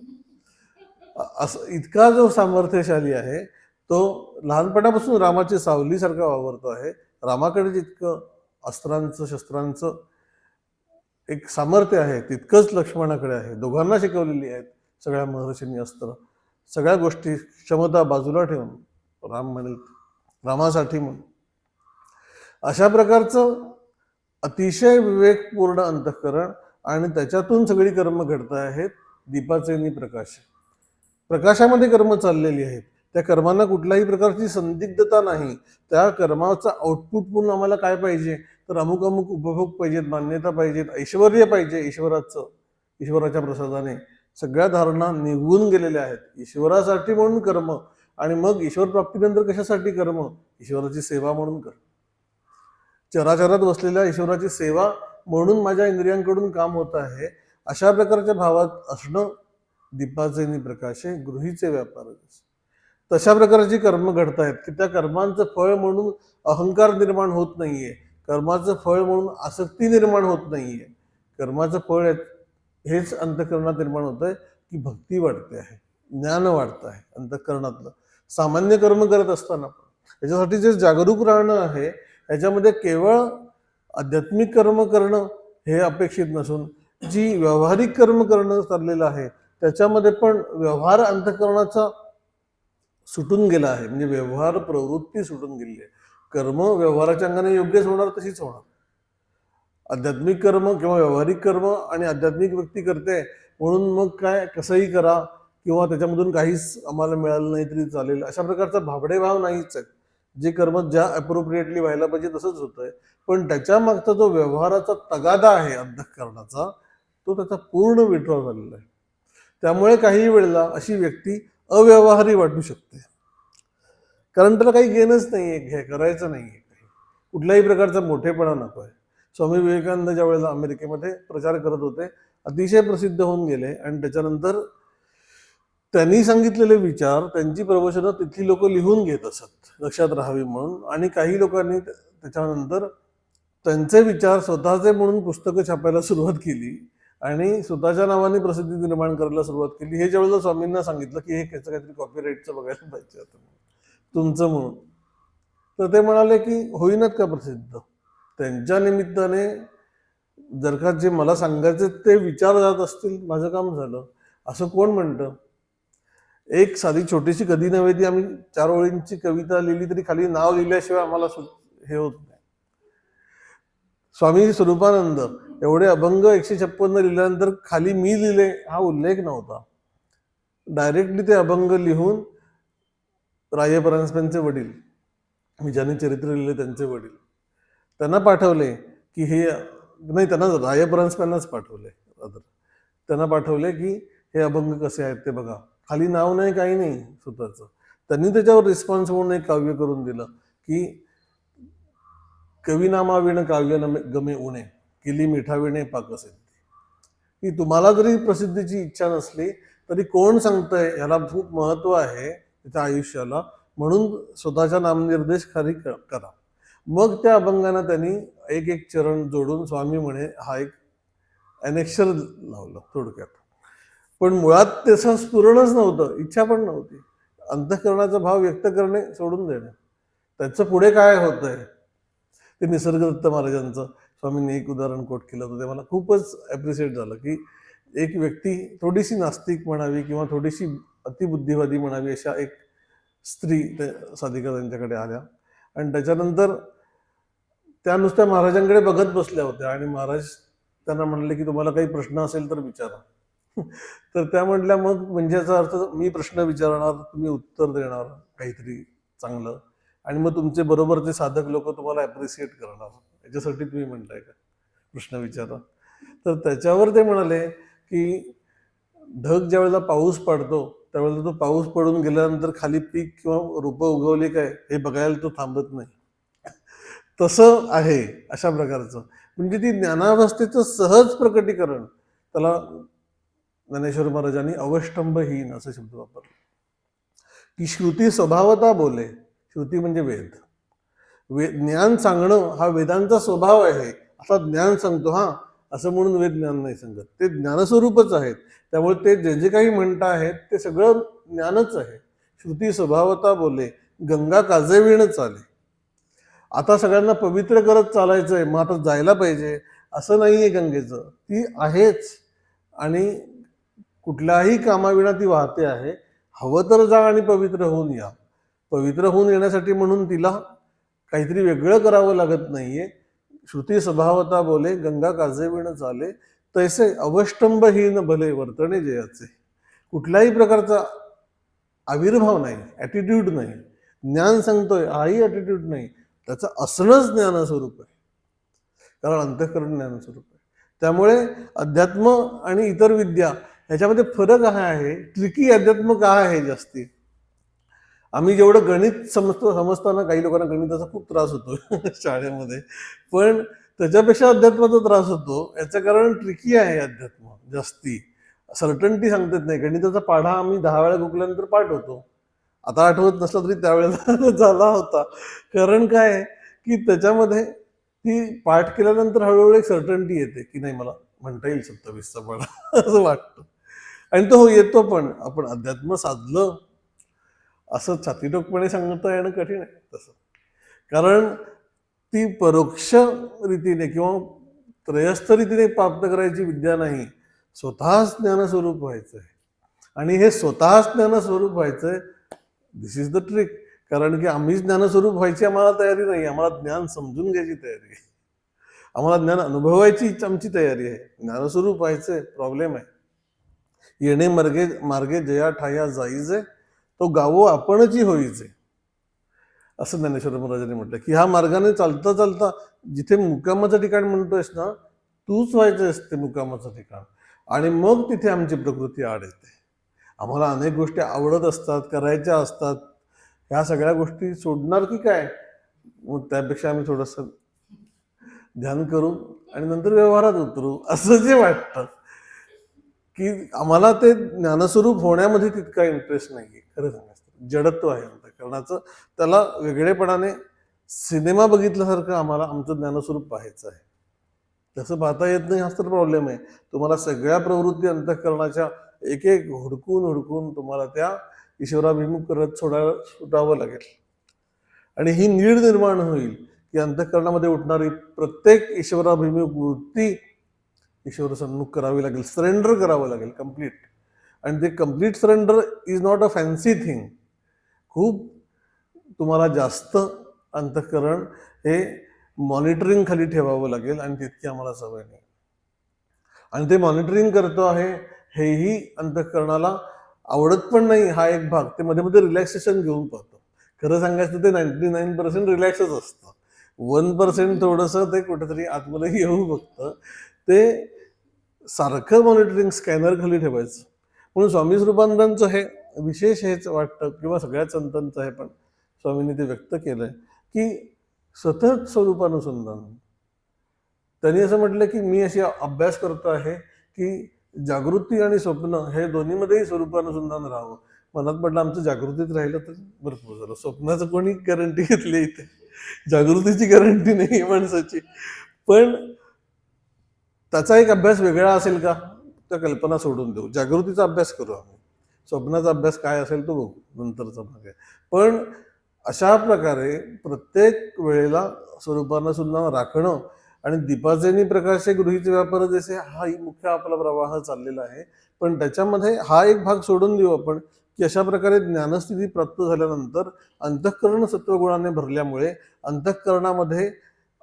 असं इतका जो सामर्थ्यशाली आहे, तो लहानपणापासून रामाची सावलीसारखा वावरतो आहे. रामाकडे जितकं अस्त्रांचं, शस्त्रांचं एक सामर्थ्य आहे, तितकंच लक्ष्मणाकडे आहे. दोघांना शिकवलेली आहेत सगळ्या महर्षींनी अस्त्र, सगळ्या गोष्टी क्षमता बाजूला ठेवून राम म्हणेल रामासाठी म्हणून. अशा प्रकारचं अतिशय विवेकपूर्ण अंतःकरण, आणि त्याच्यातून सगळी कर्म घडत आहेत. दीपाचे प्रकाश, प्रकाशामध्ये कर्म चाललेली आहेत. त्या कर्मांना कुठल्याही प्रकारची संदिग्धता नाही. त्या कर्माचा आउटपुट म्हणून आम्हाला काय पाहिजे, तर अमुक अमुक उपभोग पाहिजेत, मान्यता पाहिजेत, ऐश्वर्य पाहिजे. ईश्वराच्या प्रसादाने सगळ्या धारणा निघून गेलेल्या आहेत. ईश्वरासाठी म्हणून कर्म, आणि मग ईश्वर प्राप्तीनंतर कशासाठी कर्म? ईश्वराची सेवा म्हणून कर्म. चराचरात बसलेल्या ईश्वराची सेवा म्हणून माझ्या इंद्रियांकडून काम होत आहे. अशा प्रकारच्या भावात असणं दीपाचे प्रकाशे, गृहीचे व्यापार. तशा प्रकारची कर्म घडतायत की त्या कर्मांचं फळ म्हणून अहंकार निर्माण होत नाहीये, कर्माचं फळ म्हणून आसक्ती निर्माण होत नाहीये. कर्माचं फळ हेच अंतःकरणात निर्माण होत आहे की भक्ती वाढते आहे, ज्ञान वाढत आहे अंतःकरणातलं सामान्य कर्म करत असताना. याच्यासाठी जे जागरूक राहणं आहे याच्यामध्ये केवळ आध्यात्मिक कर्म करणं हे अपेक्षित नसून जी व्यावहारिक कर्म करणं चाललेलं आहे त्याच्यामध्ये पण व्यवहार अंतःकरणाचा सुटून गेला आहे, म्हणजे व्यवहार प्रवृत्ती सुटून गेली आहे. कर्म व्यवहाराच्या अंगाने योग्यच होणार, तशीच होणार. आध्यात्मिक कर्म किंवा व्यावहारिक कर्म आणि आध्यात्मिक व्यक्ती करते म्हणून मग काय कसंही करा किंवा त्याच्यामधून काहीच आम्हाला मिळालं नाही तरी चालेल अशा प्रकारचा भाबडेभाव नाहीच आहे. जे कर्म ज्या अप्रोप्रिएटली व्हायला पाहिजे तसंच होतंय, पण त्याच्या मागचा जो व्यवहाराचा तगादा आहे अंतःकरणाचा तो त्याचा पूर्ण विड्रॉ झालेला आहे. त्यामुळे काही वेळेला अशी व्यक्ती अव्यवहारी वाटू शकते, कारण त्याला काही घेणंच नाहीये, हे करायचं नाहीये, कुठल्याही प्रकारचा मोठेपणा नको आहे. स्वामी विवेकानंद ज्या वेळेला अमेरिकेमध्ये प्रचार करत होते अतिशय प्रसिद्ध होऊन गेले आणि त्याच्यानंतर त्यांनी सांगितलेले विचार त्यांची प्रवचनं तिथली लोक लिहून घेत असत लक्षात राहावी म्हणून, आणि काही लोकांनी त्याच्यानंतर त्यांचे विचार स्वतःचे म्हणून पुस्तकं छापायला सुरुवात केली आणि स्वतःच्या नावाने प्रसिद्धी निर्माण करायला सुरुवात केली. हे ज्यावेळेला स्वामींना सांगितलं की हे त्याचं काहीतरी कॉपीराईटचं बघायला पाहिजे आता तुमचं म्हणून, तर ते म्हणाले की होईनात का प्रसिद्ध. त्यांच्या निमित्ताने जर का जे मला सांगायचे ते विचार जात असतील माझं काम झालं असं कोण म्हणतं. एक साधी छोटीशी कधी नव्हे ती आम्ही 4 ओळींची कविता लिहिली तरी खाली नाव लिहिल्याशिवाय आम्हाला हे होत नाही. स्वामी स्वरूपानंद एवढे अभंग 156 लिहिल्यानंतर खाली मी लिहिले हा उल्लेख नव्हता. डायरेक्टली ते अभंग लिहून राय परांजपेंचे वडील, मी ज्यांनी चरित्र लिहिले त्यांचे वडील, त्यांना पाठवले की हे नाही, त्यांना राय परांजपेंनाच पाठवले, त्यांना पाठवले की हे अभंग कसे आहेत ते बघा. खाली नाव नाही काही नाही स्वतःचं. त्यांनी त्याच्यावर रिस्पॉन्स म्हणून एक काव्य करून दिलं की कविनामाविण काव्य गमे उणे केली मिठाविणे पाक सिद्धी. की तुम्हाला जरी प्रसिद्धीची इच्छा नसली तरी कोण सांगतंय ह्याला खूप महत्व आहे त्याच्या आयुष्याला, म्हणून स्वतःच्या नामनिर्देश खाली करा. मग त्या अभंगांना त्यांनी एक एक चरण जोडून स्वामी म्हणे हा एक अनेक्षर लावलं थोडक्यात. पण मुळात त्याचं स्फुरणच नव्हतं, इच्छा पण नव्हती. अंतःकरणाचा भाव व्यक्त करणे सोडून देणे, त्याचं पुढे काय होतंय ते निसर्गदत्त महाराजांचं स्वामींनी एक उदाहरण कोट केलं होतं, ते मला खूपच ॲप्रिशिएट झालं की एक व्यक्ती थोडीशी नास्तिक म्हणावी किंवा थोडीशी अतिबुद्धिवादी म्हणावी अशा एक स्त्री साधिका त्यांच्याकडे आल्या आणि त्याच्यानंतर त्या नुसत्या महाराजांकडे बघत बसल्या होत्या आणि महाराज त्यांना म्हणले की तुम्हाला काही प्रश्न असेल तर विचारा. तर त्या म्हटल्या मग म्हणजे याचा अर्थ मी प्रश्न विचारणार, तुम्ही उत्तर देणार काहीतरी चांगलं, आणि मग तुमचे बरोबरचे साधक लोक तुम्हाला ॲप्रिशिएट करणार, याच्यासाठी तुम्ही म्हणताय का प्रश्न विचारा. तर त्याच्यावर ते म्हणाले की ढग ज्या वेळेला पाऊस पडतो त्यावेळेला तो पाऊस पडून गेल्यानंतर खाली पीक किंवा रोपं उगवली काय हे बघायला तो थांबत नाही. तसं आहे अशा प्रकारचं, म्हणजे ती ज्ञानावस्थेचं सहज प्रकटीकरण. त्याला ज्ञानेश्वर महाराजांनी अवष्टंभहीन असे शब्द वापरले की श्रुती स्वभावता बोले. श्रुती म्हणजे वेद. ज्ञान सांगणं हा वेदांचा स्वभाव आहे. आता ज्ञान सांगतो हा असं म्हणून वेद ज्ञान नाही सांगत, ते ज्ञानस्वरूपच आहेत. त्यामुळे ते जे जे काही म्हणत आहेत ते सगळं ज्ञानच आहे. श्रुती स्वभावता बोले गंगा काजेविण चाले. आता सगळ्यांना पवित्र करत चालायचंय, मग आता जायला पाहिजे असं नाहीये गंगेचं, ती आहेच आणि कुठल्याही कामाविना ती वाहते आहे. हवं तर जा आणि पवित्र होऊन या. पवित्र होऊन येण्यासाठी म्हणून तिला काहीतरी वेगळं करावं लागत नाहीये. श्रुती स्वभावता बोले गंगा काजेविण चाले तैसे अवष्टंभहीन भले वर्तणे जयाचे. कुठल्याही प्रकारचा आविर्भाव नाही, ॲटिट्यूड नाही. ज्ञान सांगतोय हाही ॲटिट्यूड नाही, त्याचं असणंच ज्ञानस्वरूप आहे, कारण अंतःकरण ज्ञानस्वरूप आहे. त्यामुळे अध्यात्म आणि इतर विद्या ह्याच्यामध्ये फरक काय आहे, ट्रिकी अध्यात्म काय आहे जास्ती. आम्ही जेवढं गणित समजताना काही लोकांना गणिताचा खूप त्रास होतो शाळेमध्ये, पण त्याच्यापेक्षा अध्यात्माचा त्रास होतो. याचं कारण ट्रिकी आहे अध्यात्म जास्ती. सर्टन्टी सांगतात नाही. गणिताचा पाढा आम्ही 10 वेळा गोखल्यानंतर पाठ होतो. आता आठवत नसलं तरी त्यावेळेला झाला होता. कारण काय आहे, की त्याच्यामध्ये ती पाठ केल्यानंतर हळूहळू एक सर्टन्टी येते, की नाही मला म्हणता येईल 27चा पाढा असं वाटतं. आणि तो येतो पण. आपण अध्यात्म साधलं असं छातीठोकपणे सांगता येणं कठीण आहे तसं. कारण ती परोक्ष रीतीने किंवा त्रयस्थ रीतीने प्राप्त करायची विद्या नाही. स्वतःच ज्ञानस्वरूप व्हायचंय. आणि हे स्वतःच ज्ञानस्वरूप व्हायचंय, दिस इज द ट्रिक. कारण की आम्ही ज्ञानस्वरूप व्हायची आम्हाला तयारी नाही, आम्हाला ज्ञान समजून घ्यायची तयारी आहे. आम्हाला ज्ञान अनुभवायची आमची तयारी आहे. ज्ञानस्वरूप व्हायचंय, प्रॉब्लेम आहे. येणे मार्गे मार्गे जया ठाया जाईजे, तो गावो आपणची होईचे, असं ज्ञानेश्वर महाराजांनी म्हटलं. की ह्या मार्गाने चालता चालता जिथे मुक्कामाचं ठिकाण म्हणतोयस ना, तूच व्हायचंयस ते मुक्कामाचं ठिकाण. आणि मग तिथे आमची प्रकृती आड येते. आम्हाला अनेक गोष्टी आवडत असतात, करायच्या असतात. ह्या सगळ्या गोष्टी सोडणार की काय? मग त्यापेक्षा आम्ही थोडंसं ध्यान करू आणि नंतर व्यवहारात उतरू, असं जे वाटतं. की आम्हाला ते ज्ञानस्वरूप होण्यामध्ये तितका इंटरेस्ट नाहीये, खरं सांगायचं. जडत्व आहे अंतःकरणाचं. त्याला वेगळेपणाने सिनेमा बघितल्यासारखं आम्हाला आमचं ज्ञानस्वरूप पाहायचं आहे. तसं पाहता येत नाही, हाच तर प्रॉब्लेम आहे. तुम्हाला सगळ्या प्रवृत्ती अंतःकरणाच्या एक एक हुडकून हुडकून तुम्हाला त्या ईश्वराभिमुख करत सुटावं लागेल. आणि ही नीड निर्माण होईल की अंतःकरणामध्ये उठणारी प्रत्येक ईश्वराभिमुख वृत्ती ईश्वर सन्मुख करावी लागेल, सरेंडर करावं लागेल कम्प्लीट. आणि ते complete surrender is not a fancy thing. खूप तुम्हाला जास्त अंतःकरण हे मॉनिटरिंग खाली ठेवावं लागेल आणि तितकी आम्हाला सवय नाही. आणि ते मॉनिटरिंग करतो आहे हेही अंतःकरणाला आवडत पण नाही. हा एक भाग. ते मध्ये मध्ये रिलॅक्सेशन घेऊन पाहतो. खरं सांगायचं ते 99% रिलॅक्सच असतं. 1% थोडंसं ते कुठेतरी आतमध्ये येऊ बघतं. ते सारखं मॉनिटरिंग स्कॅनर खाली ठेवायचं. म्हणून स्वामी स्वरूपानंदांचं हे विशेष हेच वाटतं, किंवा सगळ्याच संतांचं आहे, पण स्वामींनी ते व्यक्त केलंय की सतत स्वरूपानुसंधान. त्यांनी असं म्हटलं की मी अशी अभ्यास करतो आहे की जागृती आणि स्वप्न हे दोन्हीमध्येही स्वरूपानुसंधान राहावं. मनात म्हटलं आमचं जागृतीत राहिलं तर भरपूर झालं. स्वप्नाचं कोणी गॅरंटी घेतली इथे? जागृतीची गॅरंटी नाही माणसाची. पण त्याचा एक अभ्यास वेगळा असेल का? त्या कल्पना सोडून देऊ. जागृतीचा अभ्यास करू आम्ही. स्वप्नाचा अभ्यास काय असेल तो बघू, नंतरचा भाग आहे. पण अशा प्रकारे प्रत्येक वेळेला स्वरूपानं सुद्धा राखणं आणि दीपाचेनी प्रकाशे गृहीचे व्यापार जसे हा मुख्य आपला प्रवाह चाललेला आहे. पण त्याच्यामध्ये हा एक भाग सोडून देऊ आपण की अशा प्रकारे ज्ञानस्थिती प्राप्त झाल्यानंतर अंतःकरण सत्वगुणाने भरल्यामुळे अंतःकरणामध्ये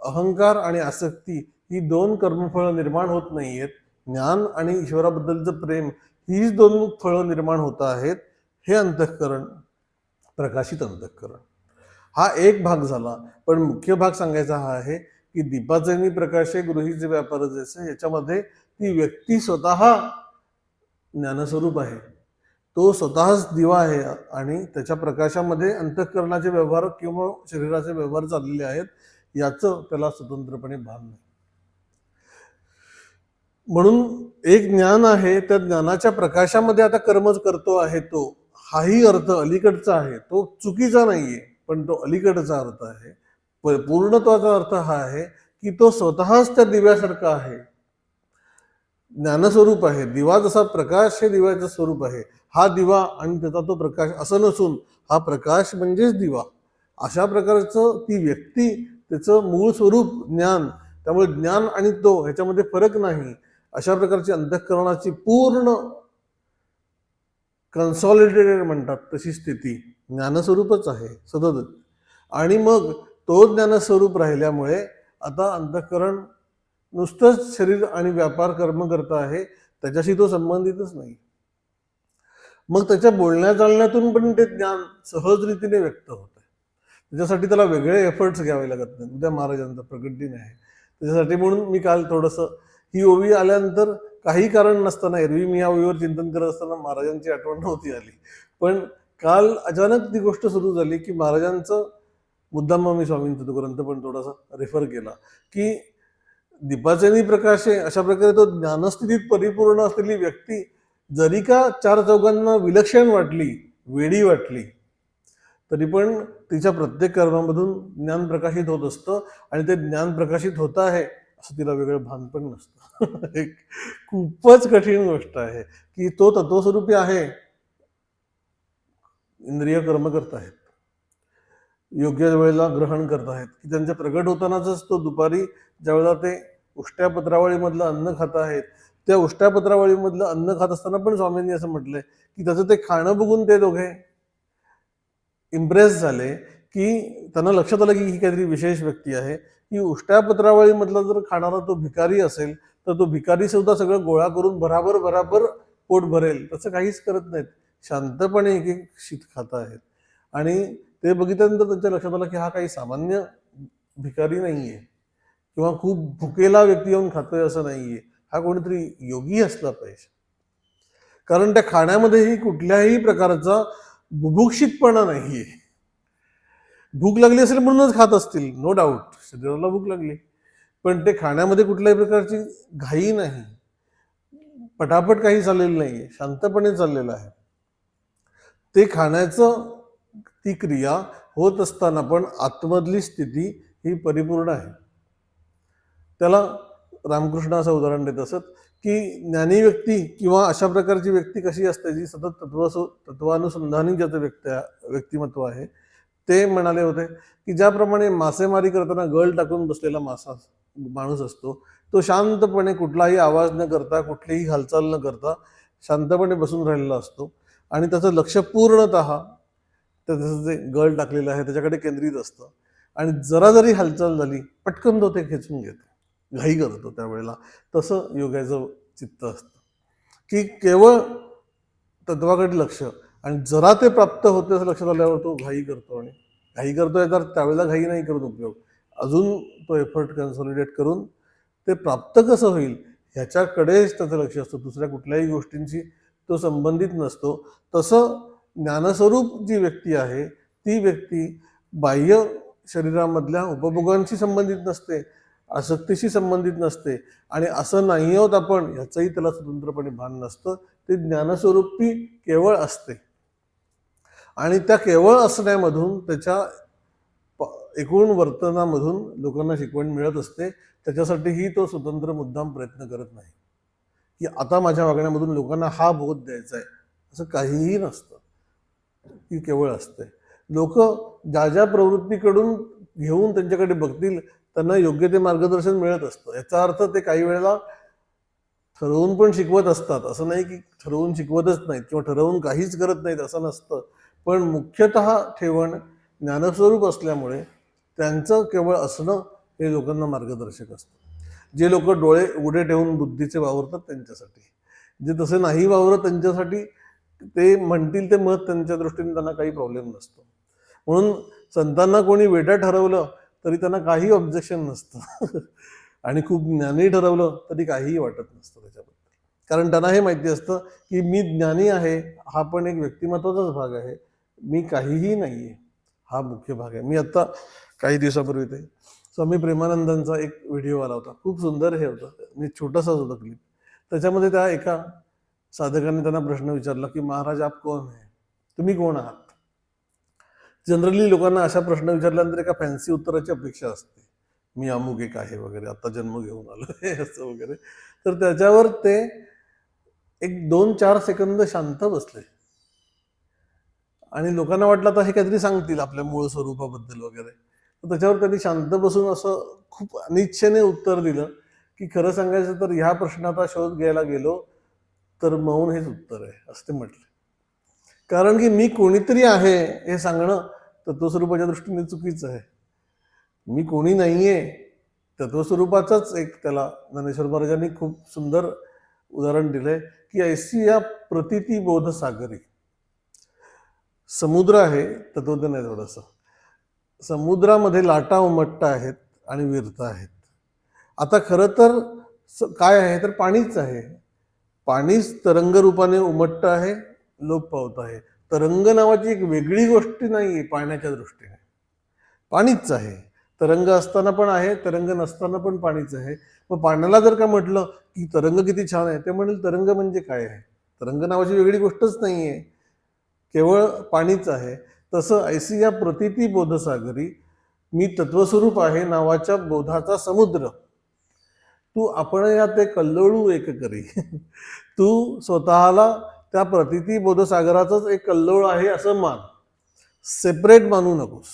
अहंकार आणि आसक्ती ही दोन कर्मफळं निर्माण होत नाहीयेत. ज्ञान आणि ईश्वराबद्दलचं प्रेम हीच दोन फळं निर्माण होत आहेत. हे अंतःकरण, प्रकाशित अंतःकरण, हा एक भाग झाला. पण मुख्य भाग सांगायचा हा आहे की दीपाचेनी प्रकाशे गृहीचे व्यापार जसे, याच्यामध्ये ती व्यक्ती स्वतः ज्ञानस्वरूप आहे. तो स्वतःच दिवा आहे आणि त्याच्या प्रकाशामध्ये अंतःकरणाचे व्यवहार किंवा शरीराचे व्यवहार चाललेले आहेत. याचं त्याला स्वतंत्रपणे भान नाही. म्हणून एक ज्ञान आहे, त्या ज्ञानाच्या प्रकाशामध्ये आता कर्मच करतो आहे तो, हाही अर्थ अलीकडचा आहे. तो चुकीचा नाहीये, पण तो अलीकडचा अर्थ आहे. पूर्णत्वाचा अर्थ हा आहे की तो स्वतःच त्या दिव्यासारखा आहे, ज्ञानस्वरूप आहे. दिवा जसा प्रकाश हे दिव्याचं स्वरूप आहे, हा दिवा आणि त्याचा तो प्रकाश असं नसून हा प्रकाश म्हणजेच दिवा. अशा प्रकारचं ती व्यक्ती, त्याचं मूळ स्वरूप ज्ञान. त्यामुळे ज्ञान आणि तो ह्याच्यामध्ये फरक नाही. अशा प्रकारची अंतःकरणाची पूर्ण कन्सॉलिडेटेड म्हणतात तशी स्थिती ज्ञानस्वरूपच आहे सतत. आणि मग तो ज्ञानस्वरूप राहिल्यामुळे आता अंतःकरण नुसतंच शरीर आणि व्यापार कर्म करत आहे, त्याच्याशी तो संबंधितच नाही. मग त्याच्या बोलण्या चालण्यातून पण ते ज्ञान सहज रीतीने व्यक्त होत आहे. त्याच्यासाठी त्याला वेगळे एफर्ट्स घ्यावे लागत नाही. उद्या महाराजांचा प्रकट दिन आहे त्याच्यासाठी. म्हणून मी काल थोडंसं ही ओवी आल्यानंतर काही कारण नसताना, एरवी मी या ओवीवर चिंतन करत असताना महाराजांची आठवण नव्हती आली, पण काल अचानक ती गोष्ट सुरू झाली की महाराजांचं मुद्दाम मी स्वामींचा तो ग्रंथ पण थोडासा रेफर केला की दीपाचेनी प्रकाशे, अशा प्रकारे तो ज्ञानस्थितीत परिपूर्ण असलेली व्यक्ती जरी का चार चौघांना विलक्षण वाटली, वेडी वाटली, तरी पण तिच्या प्रत्येक कर्मामधून ज्ञान प्रकाशित होत असतं आणि ते ज्ञान प्रकाशित होत आहे असं तिला वेगळं भान पण नसतं. एक खूपच कठीण गोष्ट आहे की तो तत्वस्वरूपी आहे, इंद्रिय कर्म करत आहेत, योग्य वेळेला ग्रहण करत आहेत, की त्यांचे प्रगट होतानाच तो दुपारी ज्यावेळेला ते उष्ट्या पत्रावळीमधलं अन्न खात आहेत, त्या उष्ट्या पत्रावळीमधलं अन्न खात असताना पण स्वामींनी असं म्हटलंय की त्याचं ते खाणं बघून ते दोघे इम्प्रेस झाले, की त्यांना लक्षात आलं की ही काहीतरी विशेष व्यक्ती आहे, की उष्ट्या पत्रावळीमधला जर खाणारा तो भिकारी असेल तर तो भिकारी सुद्धा सगळं गोळा करून बराबर बराबर पोट भरेल, तसं काहीच करत नाहीत, शांतपणे एक एक शीत खात आहेत. आणि ते बघितल्यानंतर त्यांच्या लक्षात आलं की हा काही सामान्य भिकारी नाहीये किंवा खूप भुकेला व्यक्ती येऊन खातोय असं नाहीये, हा कोणीतरी योगी असला पाहिजे. कारण त्या खाण्यामध्येही कुठल्याही प्रकारचा बुभुक्षितपणा नाहीये. भूक लागली असेल म्हणूनच खात असतील, नो डाऊट, शरीराला भूक लागली, पण ते खाण्यामध्ये कुठल्याही प्रकारची घाई नाही, पटापट काही चाललेलं नाहीये, शांतपणे चाललेलं आहे. ते खाण्याचं ती क्रिया होत असताना पण आतमधली स्थिती ही परिपूर्ण आहे. त्याला रामकृष्ण असं उदाहरण देत असत की ज्ञानी व्यक्ती किंवा अशा प्रकारची व्यक्ती कशी असते जी सतत तत्वानुसंधानी ज्याचं व्यक्तिमत्व आहे, ते म्हणाले होते की ज्याप्रमाणे मासेमारी करताना गळ टाकून बसलेला माणूस असतो, तो शांतपणे कुठलाही आवाज न करता कुठलीही हालचाल न करता शांतपणे बसून राहिलेला असतो आणि त्याचं लक्ष पूर्णतः त्याचं जे गळ टाकलेलं आहे त्याच्याकडे केंद्रित असतं आणि जरा जरी हालचाल झाली पटकन तो ते खेचून घेतो, घाई करतो त्यावेळेला. तसं योगाचं चित्त असतं की केवळ तत्वाकडे लक्ष, आणि जरा ते प्राप्त होते असं लक्षात आल्यावर तो घाई करतो, आणि घाई करतोय तर त्यावेळेला घाई नाही करत उपयोग, अजून तो एफर्ट कन्सॉलिडेट करून ते प्राप्त कसं होईल ह्याच्याकडेच त्याचं लक्ष असतं, दुसऱ्या कुठल्याही गोष्टींची तो संबंधित नसतो. तसं ज्ञानस्वरूप जी व्यक्ती आहे ती व्यक्ती बाह्य शरीरामधल्या उपभोगांशी संबंधित नसते, आसक्तीशी संबंधित नसते, आणि असं नाही होत आपण ह्याचंही त्याला स्वतंत्रपणे भान नसतं. ते ज्ञानस्वरूपी केवळ असते आणि त्या केवळ असण्यामधून त्याच्या एकूण वर्तनामधून लोकांना शिकवण मिळत असते. त्याच्यासाठीही तो स्वतंत्र मुद्दाम प्रयत्न करत नाही की आता माझ्या वागण्यामधून लोकांना हा बोध द्यायचा आहे, असं काहीही नसतं, ती केवळ असते. लोक ज्या ज्या प्रवृत्तीकडून घेऊन त्यांच्याकडे बघतील त्यांना योग्य ते मार्गदर्शन मिळत असतं. याचा अर्थ ते काही वेळेला ठरवून पण शिकवत असतात, असं नाही की ठरवून शिकवतच नाहीत किंवा ठरवून काहीच करत नाहीत असं नसतं, पण मुख्यतः ठेवण ज्ञानस्वरूप असल्यामुळे त्यांचं केवळ असणं हे लोकांना मार्गदर्शक असतं. जे लोक डोळे उघडे ठेवून बुद्धीचे वावरतात त्यांच्यासाठी, जे तसे नाही वावरत त्यांच्यासाठी ते म्हणतील ते मत त्यांच्या दृष्टीने त्यांना काही प्रॉब्लेम नसतो. म्हणून संतांना कोणी वेडा ठरवलं तरी त्यांना काही ऑब्जेक्शन नसतं आणि खूप ज्ञानी ठरवलं तरी काहीही वाटत नसतं त्याच्याबद्दल, कारण त्यांना हे माहिती असतं की मी ज्ञानी आहे हा पण एक व्यक्तिमत्वाचाच भाग आहे, मी काहीही नाहीये हा मुख्य भाग आहे. मी आता काही दिवसापूर्वी ते स्वामी प्रेमानंदांचा एक व्हिडिओ आला होता, खूप सुंदर हे होतं, मी छोटासाच होता क्लिप. त्याच्यामध्ये त्या एका साधकाने त्यांना प्रश्न विचारला की महाराज आप कोण आहे, तुम्ही कोण आहात. जनरली लोकांना अशा प्रश्न विचारल्यानंतर एका फॅन्सी उत्तराची अपेक्षा असते, मी अमुक एक आहे वगैरे, आता जन्म घेऊन आलो हे असं वगैरे. तर त्याच्यावर ते एक 2-4 सेकंद शांत बसले आणि लोकांना वाटलं आता हे काहीतरी सांगतील आपल्या मूळ स्वरूपाबद्दल वगैरे. तर त्याच्यावर त्यांनी शांत बसून असं खूप अनिच्छेने उत्तर दिलं की खरं सांगायचं तर ह्या प्रश्नाचा शोध घ्यायला गेलो तर मौन हेच उत्तर आहे असं ते म्हटले. कारण की मी कोणीतरी आहे हे सांगणं तत्वस्वरूपाच्या दृष्टीने चुकीचं आहे. मी कोणी नाहीये तत्वस्वरूपाचाच एक त्याला ज्ञानेश्वर महाराजांनी खूप सुंदर उदाहरण दिलंय की ऐसी या प्रतिती बोध सागरी. समुद्र आहे, तत्वज्ञान आहे थोडंसं, समुद्रामध्ये लाटा उमटता आहेत आणि विरता आहेत. आता खरं तर काय आहे तर पाणीच आहे, पाणीच तरंग रूपाने उमटतं आहे, लोप पावत आहे. तरंग नावाची एक वेगळी गोष्ट नाहीये पाण्याच्या दृष्टीने, पाणीच आहे. तरंग असताना पण आहे, तरंग नसताना पण पाणीच आहे. मग पाण्याला जर का म्हटलं की तरंग किती छान आहे, ते म्हणेल तरंग म्हणजे काय आहे, तरंग नावाची वेगळी गोष्टच नाहीये, केवळ पाणीच आहे. तसं ऐसी या प्रतिती बोधसागरी मी तत्वस्वरूप आहे नावाच्या बोधाचा समुद्र, तू आपण या ते कल्लोळू एक करी. तू स्वतःला त्या प्रतिती बोधसागराचाच एक कल्लोळ आहे असं मान, सेपरेट मानू नकोस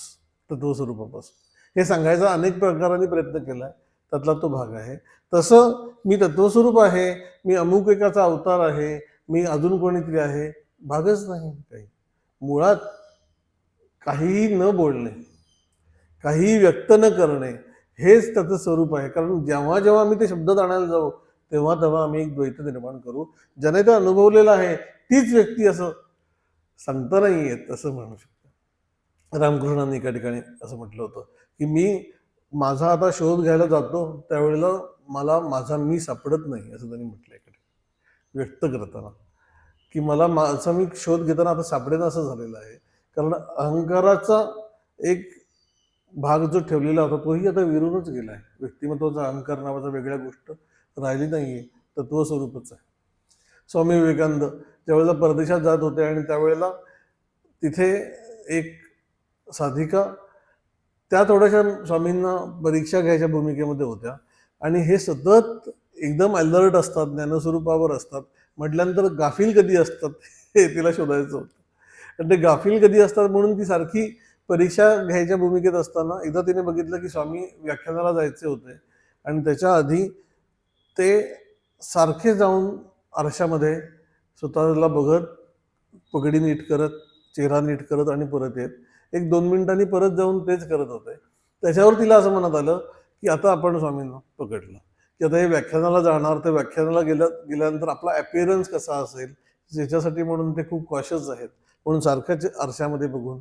तत्वस्वरूपापासून. हे सांगायचा अनेक प्रकारांनी प्रयत्न केलाय, त्यातला तो भाग आहे. तसं मी तत्वस्वरूप आहे, मी अमुक एकाचा अवतार आहे, मी अजून कोणीतरी आहे, भागच नाही काही. मुळात काहीही न बोलणे, काहीही व्यक्त न करणे हेच त्याचं स्वरूप आहे. कारण जेव्हा जेव्हा आम्ही ते शब्दात आणायला जाऊ तेव्हा तेव्हा आम्ही एक द्वैत निर्माण करू. ज्याने ते अनुभवलेलं आहे तीच व्यक्ती असं सांगता नाही येत असं म्हणू शकतो. रामकृष्णांनी एका ठिकाणी असं म्हटलं होतं की मी माझा आता शोध घ्यायला जातो त्यावेळेला मला माझा मी सापडत नाही असं त्यांनी म्हटलं एका ठिकाणी व्यक्त करताना, की मला माझा मी शोध घेताना आता सापडेन असं झालेलं आहे. कारण अहंकाराचा एक भाग जो ठेवलेला होता तोही आता विरूनच गेला आहे. व्यक्तिमत्वाचा अहंकार नावाचा वेगळ्या गोष्ट राहिली नाहीये, तत्वस्वरूपच आहे. स्वामी विवेकानंद ज्यावेळेला परदेशात जात होते आणि त्यावेळेला तिथे एक साधिका त्या थोड्याशा स्वामींना परीक्षा घ्यायच्या भूमिकेमध्ये होत्या आणि हे सतत एकदम अलर्ट असतात, ज्ञानस्वरूपावर असतात म्हटल्यानंतर गाफील कधी असतात हे तिला शोधायचं होतं. आणि ते गाफील कधी असतात म्हणून ती सारखी परीक्षा घ्यायच्या भूमिकेत असताना एकदा तिने बघितलं की स्वामी व्याख्यानाला जायचे होते आणि त्याच्या आधी ते सारखे जाऊन आरशामध्ये स्वतःला बघत, पगडी नीट करत, चेहरा नीट करत आणि परत येत. एक 2 मिनिटांनी परत जाऊन तेच करत होते. त्याच्यावर तिला असं मनात आलं की आता आपण स्वामींना पकडलं, की आता हे व्याख्यानाला जाणार, तर व्याख्यानाला गेल्यानंतर आपला अपीअरन्स कसा असेल ज्याच्यासाठी म्हणून ते खूप कॉशियस आहेत. म्हणून सारख्याच आरशामध्ये बघून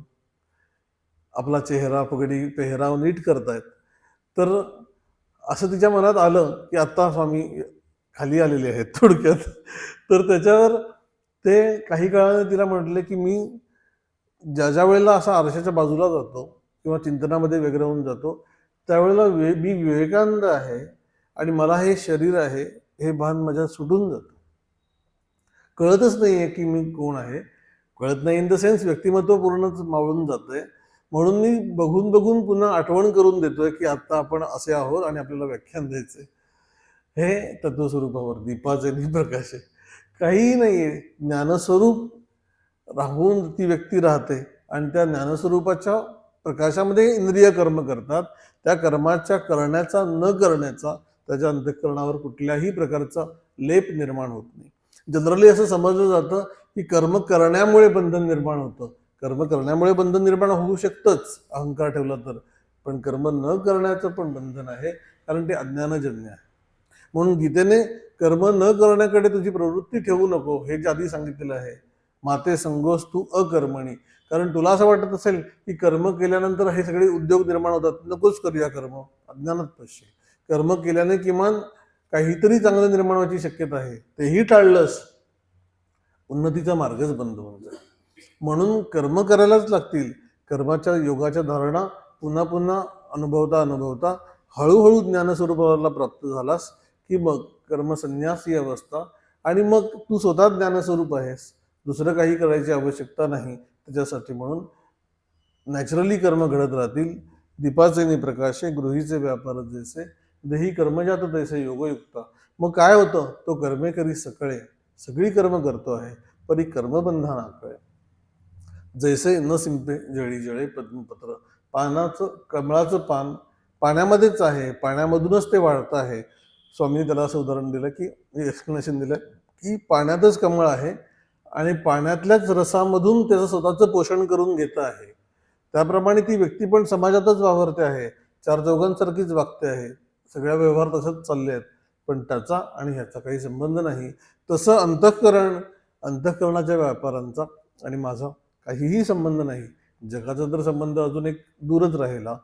आपला चेहरा, पगडी, पेहराव नीट करतायत. तर असं तिच्या मनात आलं की आता स्वामी खाली आलेले आहेत थोडक्यात. तर त्याच्यावर ते काही काळाने तिला म्हटले की मी ज्या वेळेला असा आरशाच्या बाजूला जातो किंवा चिंतनामध्ये व्यग्र होऊन जातो त्यावेळेला मी विवेकानंद आहे आणि मला हे शरीर आहे हे भान माझ्या सुटून जातं. कळतच नाहीये की मी कोण आहे, कळत नाही इन द सेन्स व्यक्तिमत्व पूर्णच मावळून जातंय. म्हणून मी बघून बघून पुन्हा आठवण करून देतोय की आता आपण असे आहोत आणि आपल्याला व्याख्यान द्यायचंय. हे तत्वस्वरूपावर दीपाचे प्रकाश आहे. काहीही नाहीये, ज्ञानस्वरूप राहून ती व्यक्ती राहते आणि त्या ज्ञानस्वरूपाच्या प्रकाशामध्ये इंद्रिय कर्म करतात. त्या कर्माच्या करण्याचा न करण्याचा त्याच्या अंतःकरणावर कुठल्याही प्रकारचा लेप निर्माण होत नाही. जनरली असं समजलं जातं की कर्म करण्यामुळे बंधन निर्माण होतं. कर्म करण्यामुळे बंधन निर्माण होऊ शकतंच अहंकार ठेवला तर, पण कर्म न करण्याचं पण बंधन आहे कारण ते अज्ञानजन्य आहे. म्हणून गीतेने कर्म न करण्याकडे तुझी प्रवृत्ती ठेवू नको हे जे आधी सांगितलेलं आहे. माते संगोस तू अकर्मणी. कारण तुला असं वाटत असेल की कर्म केल्यानंतर हे सगळे उद्योग निर्माण होतात, नकोच करूया कर्म, अज्ञानात पश्य. कर्म केल्याने किमान काहीतरी चांगलं निर्माण व्हायची शक्यता आहे, तेही टाळलंस उन्नतीचा मार्गच बंद होऊन जाईल. म्हणून कर्म करायलाच लागतील. कर्माच्या योगाच्या धारणा पुन्हा पुन्हा अनुभवता हळूहळू ज्ञानस्वरूपाला प्राप्त झालास की मग कर्मसन्यास ही अवस्था आणि मग तू स्वतः ज्ञानस्वरूप आहेस. दुसरं काही करायची आवश्यकता नाही त्याच्यासाठी. म्हणून नॅचरली कर्म घडत राहतील. दीपाचे प्रकाशे गृहीचे व्यापार जैसे देही कर्मजात तैसे योगयुक्ता. मग काय होतं, तो कर्मे करी सकळे, सगळी कर्म करतो आहे परी कर्मबंधा नाकळे. जैसे न सिंपे जळी जळे पद्मपत्र. पानाचं, कमळाचं पान पाण्यामध्येच आहे, पाण्यामधूनच ते वाढतं आहे. स्वामींनी त्याला असं उदाहरण दिलं की एक्सप्लेनेशन दिलं की पाण्यातच कमळ आहे आणि पाण्यातल्याच रसामधून त्याचं स्वतःचं पोषण करून घेत आहे. त्याप्रमाणे ती व्यक्ती पण समाजातच वावरते आहे, चार चौघांसारखीच वागते आहे, सगळ्या व्यवहार तसंच चालले आहेत, पण त्याचा आणि ह्याचा काही संबंध नाही. तसं अंतःकरणाच्या व्यापारांचा आणि माझा काहीही संबंध नाही. जगाचा तर संबंध अजून एक दूरच राहिला.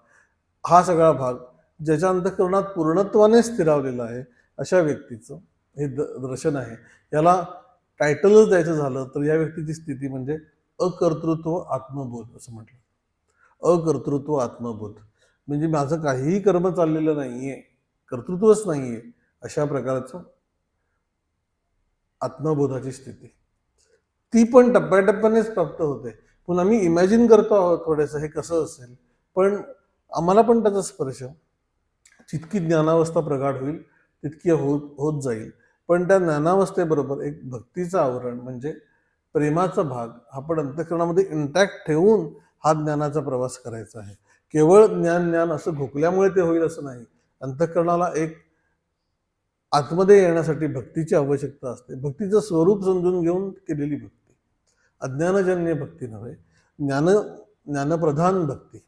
हा सगळा भाग ज्याच्या अंतःकरणात पूर्णत्वाने स्थिरावलेला आहे अशा व्यक्तीचं हे दर्शन आहे. याला टायटलच द्यायचं झालं तर या व्यक्तीची स्थिती म्हणजे अकर्तृत्व आत्मबोध असं म्हटलं. अकर्तृत्व आत्मबोध म्हणजे माझं काहीही कर्म चाललेलं नाहीये, कर्तृत्वच नाहीये, अशा प्रकारचं आत्मबोधाची स्थिती. ती पण टप्प्याटप्प्यानेच प्राप्त होते. पुन्हा आम्ही इमॅजिन करतो आहोत थोडंसं हे कसं असेल, पण आम्हाला पण त्याचा स्पर्श जितकी ज्ञानावस्था प्रगाढ होईल तितकी होत होत जाईल. पण त्या ज्ञानावस्थेबरोबर एक भक्तीचं आवरण म्हणजे प्रेमाचा भाग आपण अंतःकरणामध्ये इंटॅक्ट ठेवून हा ज्ञानाचा प्रवास करायचा आहे. केवळ ज्ञान ज्ञान असं घोकल्यामुळे ते होईल असं नाही. अंतःकरणाला एक आतमध्ये येण्यासाठी भक्तीची आवश्यकता असते. भक्तीचं स्वरूप समजून घेऊन केलेली भक्ती, अज्ञानजन्य भक्ती नव्हे, ज्ञानप्रधान भक्ती.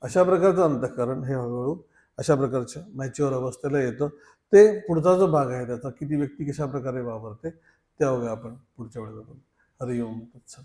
अशा प्रकारचं अंतःकरण हे हळूहळू अशा प्रकारच्या मॅच्युअर अवस्थेला येतं. ते पुढचा जो भाग आहे त्याचा, की ती व्यक्ती कशा प्रकारे वावरते, त्यावेळी आपण पुढच्या वेळेला बघू. हरिओम तत्सत.